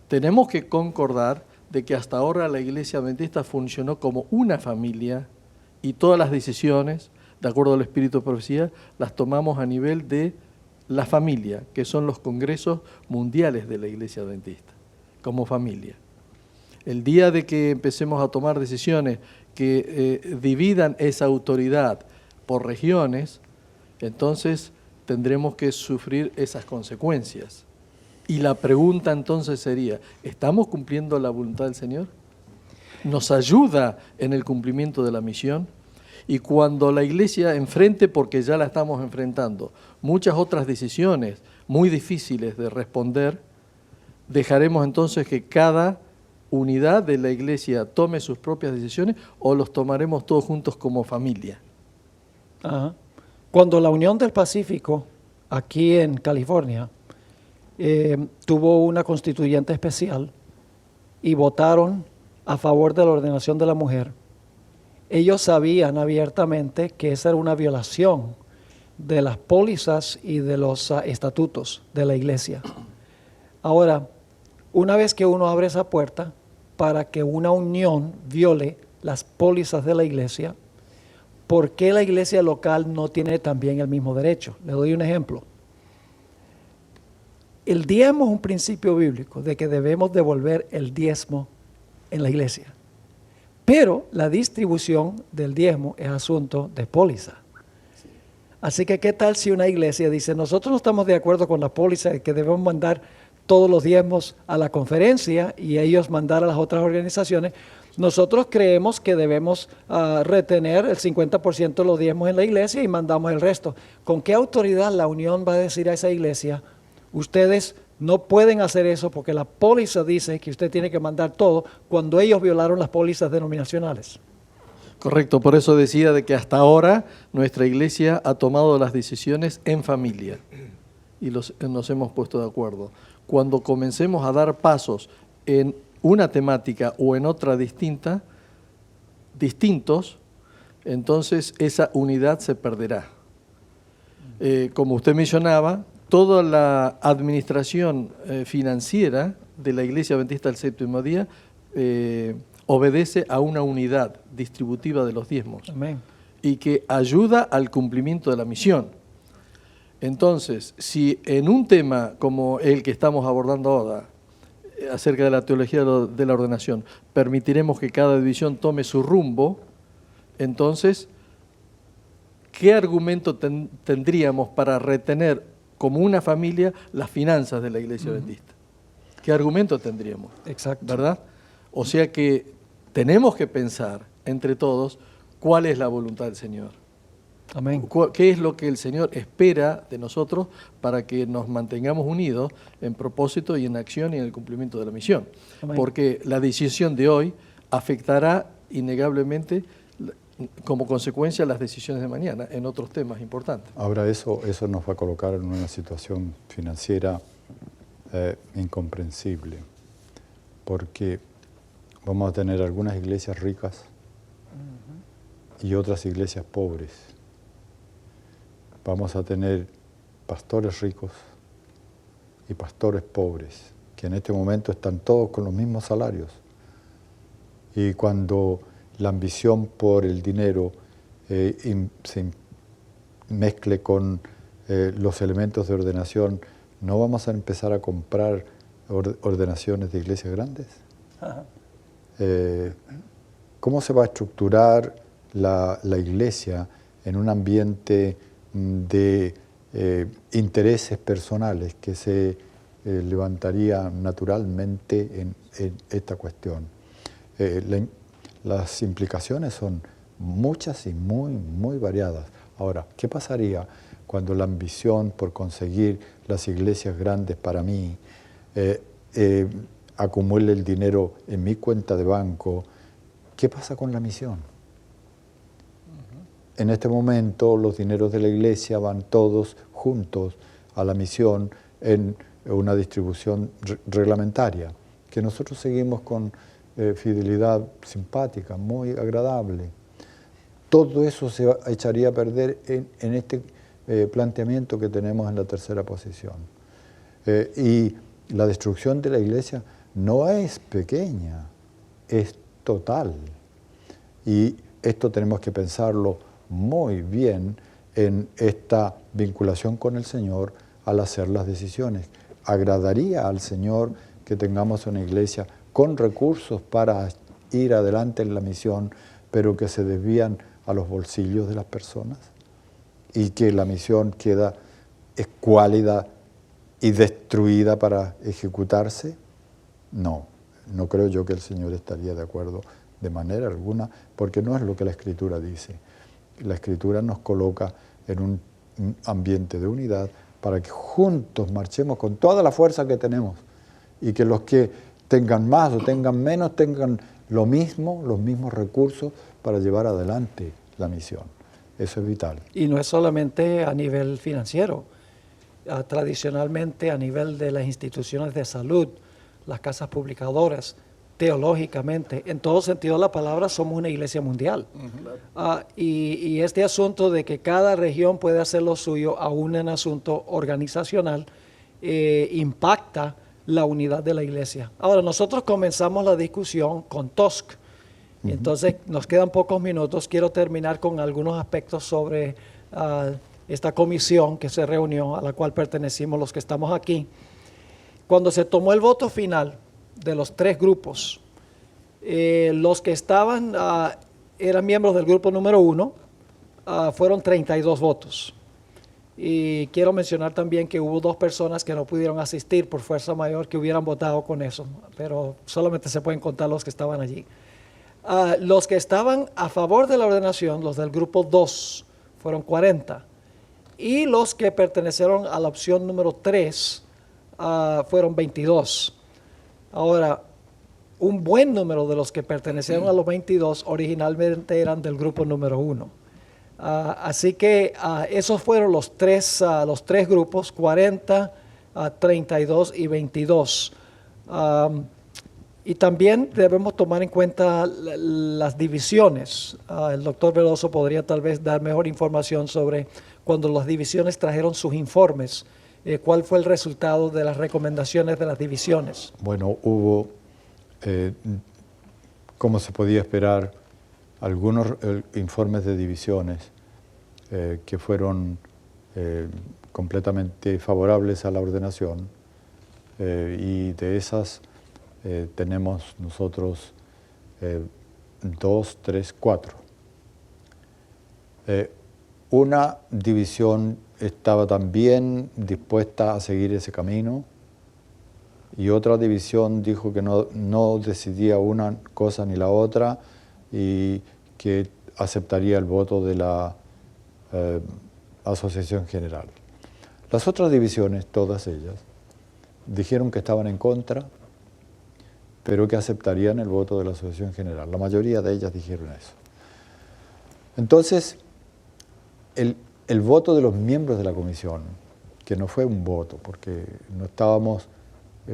tenemos que concordar de que hasta ahora la Iglesia Adventista funcionó como una familia y todas las decisiones, de acuerdo al Espíritu de Profecía, las tomamos a nivel de la familia, que son los congresos mundiales de la Iglesia Adventista, como familia. El día de que empecemos a tomar decisiones que dividan esa autoridad por regiones, entonces tendremos que sufrir esas consecuencias. Y la pregunta entonces sería, ¿estamos cumpliendo la voluntad del Señor? ¿Nos ayuda en el cumplimiento de la misión? Y cuando la Iglesia enfrente, porque ya la estamos enfrentando, muchas otras decisiones muy difíciles de responder, dejaremos entonces que cada unidad de la Iglesia tome sus propias decisiones o los tomaremos todos juntos como familia. Ajá. Cuando la Unión del Pacífico, aquí en California, tuvo una constituyente especial y votaron a favor de la ordenación de la mujer, ellos sabían abiertamente que esa era una violación de las pólizas y de los estatutos de la iglesia. Ahora, una vez que uno abre esa puerta para que una unión viole las pólizas de la iglesia, ¿por qué la iglesia local no tiene también el mismo derecho? Le doy un ejemplo. El diezmo es un principio bíblico de que debemos devolver el diezmo en la iglesia. Pero la distribución del diezmo es asunto de póliza. Así que, ¿qué tal si una iglesia dice, nosotros no estamos de acuerdo con la póliza de que debemos mandar todos los diezmos a la conferencia y ellos mandar a las otras organizaciones? Nosotros creemos que debemos retener el 50% de los diezmos en la iglesia y mandamos el resto. ¿Con qué autoridad la unión va a decir a esa iglesia, ustedes no pueden hacer eso porque la póliza dice que usted tiene que mandar todo, cuando ellos violaron las pólizas denominacionales? Correcto, por eso decía de que hasta ahora nuestra iglesia ha tomado las decisiones en familia y nos hemos puesto de acuerdo. Cuando comencemos a dar pasos en una temática o en otra distintos, entonces esa unidad se perderá. Como usted mencionaba, toda la administración financiera de la Iglesia Adventista del Séptimo Día obedece a una unidad distributiva de los diezmos. Amén. Y que ayuda al cumplimiento de la misión. Entonces, si en un tema como el que estamos abordando ahora, acerca de la teología de la ordenación, permitiremos que cada división tome su rumbo, entonces, ¿qué argumento tendríamos para retener como una familia las finanzas de la Iglesia Adventista? ¿Qué argumento tendríamos? Exacto. ¿Verdad? O sea que tenemos que pensar entre todos cuál es la voluntad del Señor. Amén. ¿Qué es lo que el Señor espera de nosotros para que nos mantengamos unidos en propósito y en acción y en el cumplimiento de la misión? Amén. Porque la decisión de hoy afectará innegablemente como consecuencia las decisiones de mañana en otros temas importantes. Ahora eso nos va a colocar en una situación financiera incomprensible, porque vamos a tener algunas iglesias ricas y otras iglesias pobres. Vamos a tener pastores ricos y pastores pobres, que en este momento están todos con los mismos salarios. Y cuando la ambición por el dinero se mezcle con los elementos de ordenación, ¿no vamos a empezar a comprar ordenaciones de iglesias grandes? Ajá. ¿Cómo se va a estructurar la iglesia en un ambiente de intereses personales que se levantaría naturalmente en esta cuestión? Las implicaciones son muchas y muy variadas. Ahora, ¿qué pasaría cuando la ambición por conseguir las iglesias grandes para mí acumule el dinero en mi cuenta de banco? ¿Qué pasa con la misión? En este momento los dineros de la iglesia van todos juntos a la misión en una distribución reglamentaria, que nosotros seguimos con fidelidad simpática, muy agradable. Todo eso se echaría a perder en este planteamiento que tenemos en la tercera posición. Y la destrucción de la iglesia no es pequeña, es total. Y esto tenemos que pensarlo muy bien en esta vinculación con el Señor al hacer las decisiones. ¿Agradaría al Señor que tengamos una iglesia con recursos para ir adelante en la misión, pero que se desvían a los bolsillos de las personas? Y que la misión queda escuálida y destruida para ejecutarse? No creo yo que el Señor estaría de acuerdo de manera alguna, porque no es lo que la Escritura dice. La Escritura nos coloca en un ambiente de unidad para que juntos marchemos con toda la fuerza que tenemos y que los que tengan más o tengan menos tengan lo mismo, los mismos recursos para llevar adelante la misión. Eso es vital. Y no es solamente a nivel financiero, tradicionalmente a nivel de las instituciones de salud, las casas publicadoras, teológicamente, en todo sentido de la palabra, somos una iglesia mundial. Y este asunto de que cada región puede hacer lo suyo, aún en asunto organizacional, impacta la unidad de la iglesia. Ahora, nosotros comenzamos la discusión con TOSC. Entonces, nos quedan pocos minutos. Quiero terminar con algunos aspectos sobre esta comisión que se reunió, a la cual pertenecimos los que estamos aquí. Cuando se tomó el voto final de los tres grupos, los que estaban, eran miembros del grupo número 1, fueron 32 votos. Y quiero mencionar también que hubo 2 personas que no pudieron asistir por fuerza mayor que hubieran votado con eso, pero solamente se pueden contar los que estaban allí. Los que estaban a favor de la ordenación, los del grupo 2, fueron 40. Y los que pertenecieron a la opción número 3 fueron 22. Ahora, un buen número de los que pertenecieron a los 22 originalmente eran del grupo número 1. Así que esos fueron los tres grupos, 40, 32 y 22. Y también debemos tomar en cuenta las divisiones. El doctor Veloso podría tal vez dar mejor información sobre cuando las divisiones trajeron sus informes. ¿Cuál fue el resultado de las recomendaciones de las divisiones? Bueno, hubo, como se podía esperar, algunos informes de divisiones que fueron completamente favorables a la ordenación, y de esas tenemos nosotros 2, 3, 4. Una división estaba también dispuesta a seguir ese camino y otra división dijo que no decidía una cosa ni la otra y que aceptaría el voto de la Asociación General. Las otras divisiones, todas ellas, dijeron que estaban en contra, pero que aceptarían el voto de la Asociación General. La mayoría de ellas dijeron eso. Entonces, el voto de los miembros de la comisión, que no fue un voto, porque no estábamos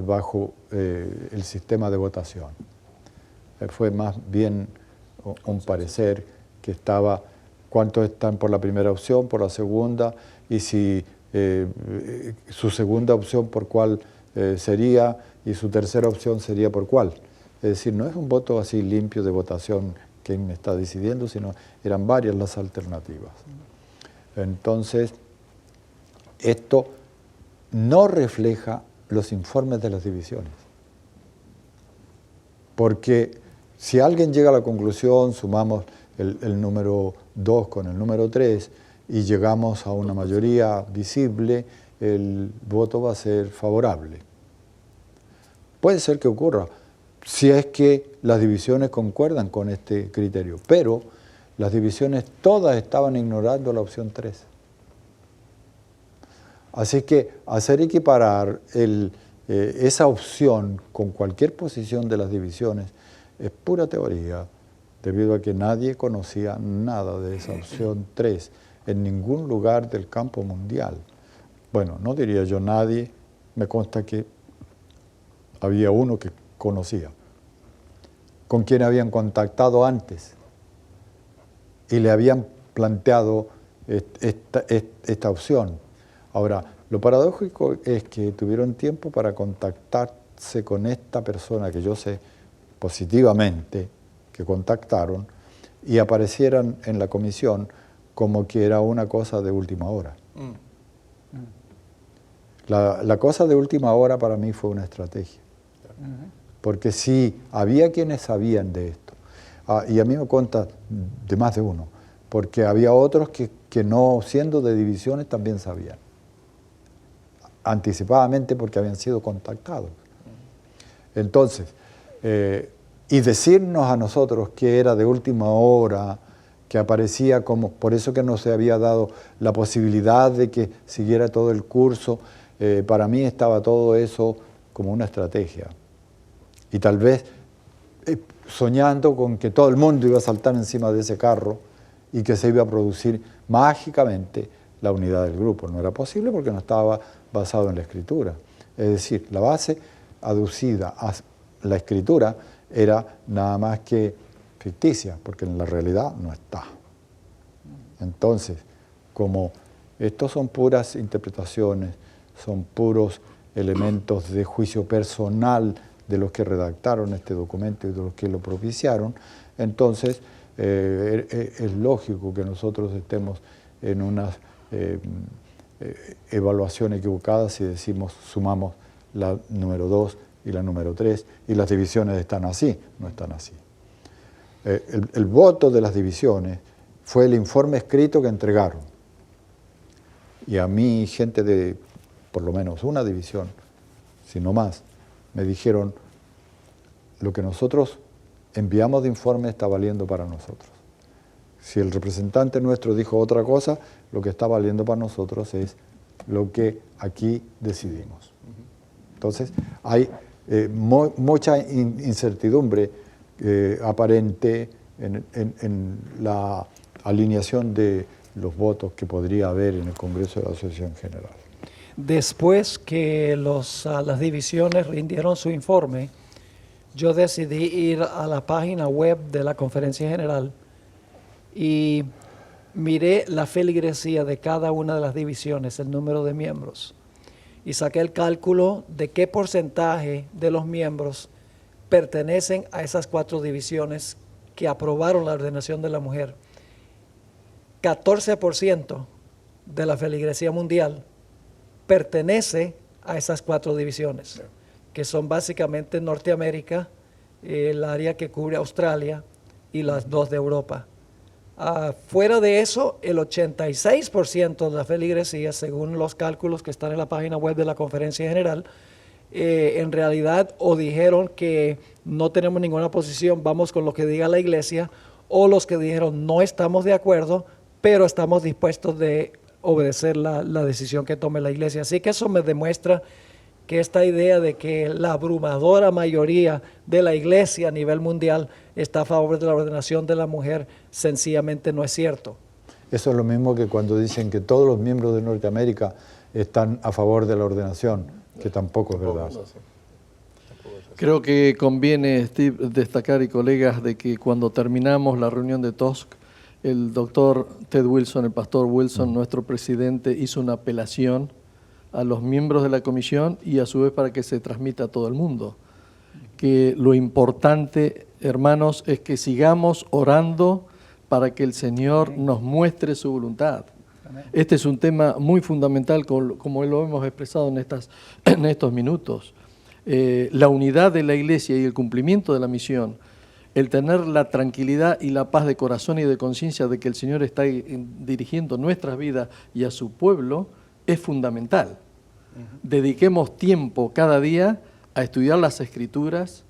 bajo el sistema de votación, fue más bien un parecer que estaba cuántos están por la primera opción, por la segunda, y si su segunda opción por cuál sería, y su tercera opción sería por cuál. Es decir, no es un voto así limpio de votación quien está decidiendo, sino eran varias las alternativas. Entonces, esto no refleja los informes de las divisiones. Porque si alguien llega a la conclusión, sumamos el número 2 con el número 3 y llegamos a una mayoría visible, el voto va a ser favorable. Puede ser que ocurra, si es que las divisiones concuerdan con este criterio, pero las divisiones todas estaban ignorando la opción 3. Así que hacer equiparar esa opción con cualquier posición de las divisiones es pura teoría, debido a que nadie conocía nada de esa opción 3 en ningún lugar del campo mundial. Bueno, no diría yo nadie, me consta que había uno que conocía, con quien habían contactado antes y le habían planteado esta opción. Ahora, lo paradójico es que tuvieron tiempo para contactarse con esta persona que yo sé positivamente que contactaron y aparecieran en la comisión como que era una cosa de última hora. La cosa de última hora para mí fue una estrategia. Porque sí, había quienes sabían de esto. Y a mí me cuenta de más de uno, porque había otros que no siendo de divisiones también sabían. Anticipadamente porque habían sido contactados. Entonces, y decirnos a nosotros que era de última hora, que aparecía como, por eso que no se había dado la posibilidad de que siguiera todo el curso, para mí estaba todo eso como una estrategia. Y tal vez soñando con que todo el mundo iba a saltar encima de ese carro y que se iba a producir mágicamente la unidad del grupo. No era posible porque no estaba basado en la escritura. Es decir, la base aducida a la escritura era nada más que ficticia, porque en la realidad no está. Entonces, como estos son puras interpretaciones, son puros elementos de juicio personal de los que redactaron este documento y de los que lo propiciaron, entonces es lógico que nosotros estemos en una evaluación equivocada si decimos, sumamos la número 2 y la número 3 y las divisiones están así, no están así. El voto de las divisiones fue el informe escrito que entregaron. Y a mí, gente de por lo menos una división, si no más, me dijeron, lo que nosotros enviamos de informe está valiendo para nosotros. Si el representante nuestro dijo otra cosa, lo que está valiendo para nosotros es lo que aquí decidimos. Entonces, hay mucha incertidumbre aparente en la alineación de los votos que podría haber en el Congreso de la Asociación General. Después que las divisiones rindieron su informe, yo decidí ir a la página web de la Conferencia General y miré la feligresía de cada una de las divisiones, el número de miembros, y saqué el cálculo de qué porcentaje de los miembros pertenecen a esas 4 divisiones que aprobaron la ordenación de la mujer. 14% de la feligresía mundial pertenece a esas 4 divisiones, que son básicamente Norteamérica, el área que cubre Australia y las 2 de Europa. Fuera de eso, el 86% de la feligresía, según los cálculos que están en la página web de la Conferencia General, en realidad o dijeron que no tenemos ninguna posición, vamos con lo que diga la Iglesia, o los que dijeron no estamos de acuerdo, pero estamos dispuestos de obedecer la decisión que tome la iglesia. Así que eso me demuestra que esta idea de que la abrumadora mayoría de la iglesia a nivel mundial está a favor de la ordenación de la mujer sencillamente no es cierto. Eso es lo mismo que cuando dicen que todos los miembros de Norteamérica están a favor de la ordenación, que tampoco es verdad. Creo que conviene, Steve, destacar, y colegas, de que cuando terminamos la reunión de TOSC, el doctor Ted Wilson, el pastor Wilson, nuestro presidente, hizo una apelación a los miembros de la comisión y a su vez para que se transmita a todo el mundo. Que lo importante, hermanos, es que sigamos orando para que el Señor nos muestre su voluntad. Este es un tema muy fundamental, como lo hemos expresado en estos minutos. La unidad de la iglesia y el cumplimiento de la misión, el tener la tranquilidad y la paz de corazón y de conciencia de que el Señor está dirigiendo nuestras vidas y a su pueblo, es fundamental. Dediquemos tiempo cada día a estudiar las Escrituras,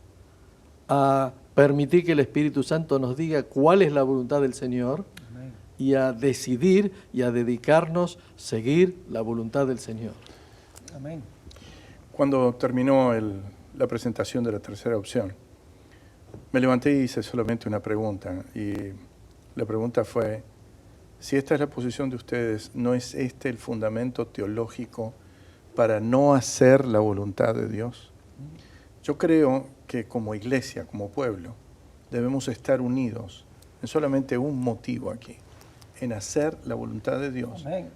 a permitir que el Espíritu Santo nos diga cuál es la voluntad del Señor y a decidir y a dedicarnos a seguir la voluntad del Señor. Amén. Cuando terminó la presentación de la tercera opción, me levanté y hice solamente una pregunta. Y la pregunta fue, si esta es la posición de ustedes, ¿no es este el fundamento teológico para no hacer la voluntad de Dios? Yo creo que como iglesia, como pueblo, debemos estar unidos en solamente un motivo aquí, en hacer la voluntad de Dios, Amén.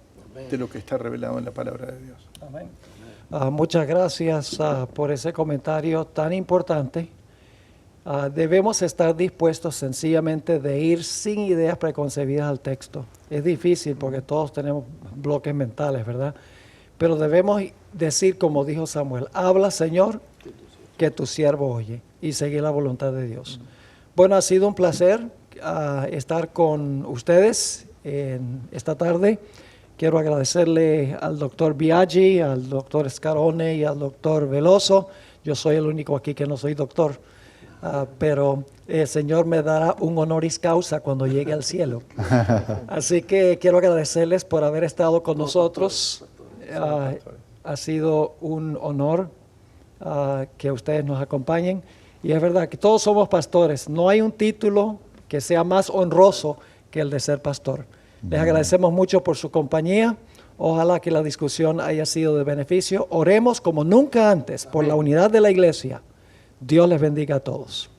de lo que está revelado en la palabra de Dios. Amén. Muchas gracias por ese comentario tan importante. Debemos estar dispuestos sencillamente de ir sin ideas preconcebidas al texto. Es difícil porque todos tenemos bloques mentales, ¿verdad? Pero debemos decir, como dijo Samuel, habla, Señor, que tu siervo oye, y seguir la voluntad de Dios. Bueno, ha sido un placer estar con ustedes esta tarde. Quiero agradecerle al doctor Biaggi, al doctor Scarone y al doctor Veloso. Yo soy el único aquí que no soy doctor, pero el Señor me dará un honoris causa cuando llegue al cielo. Así que quiero agradecerles por haber estado con nosotros. Ha sido un honor que ustedes nos acompañen. Y es verdad que todos somos pastores. No hay un título que sea más honroso que el de ser pastor. Les agradecemos mucho por su compañía. Ojalá que la discusión haya sido de beneficio. Oremos como nunca antes por la unidad de la iglesia. Dios les bendiga a todos.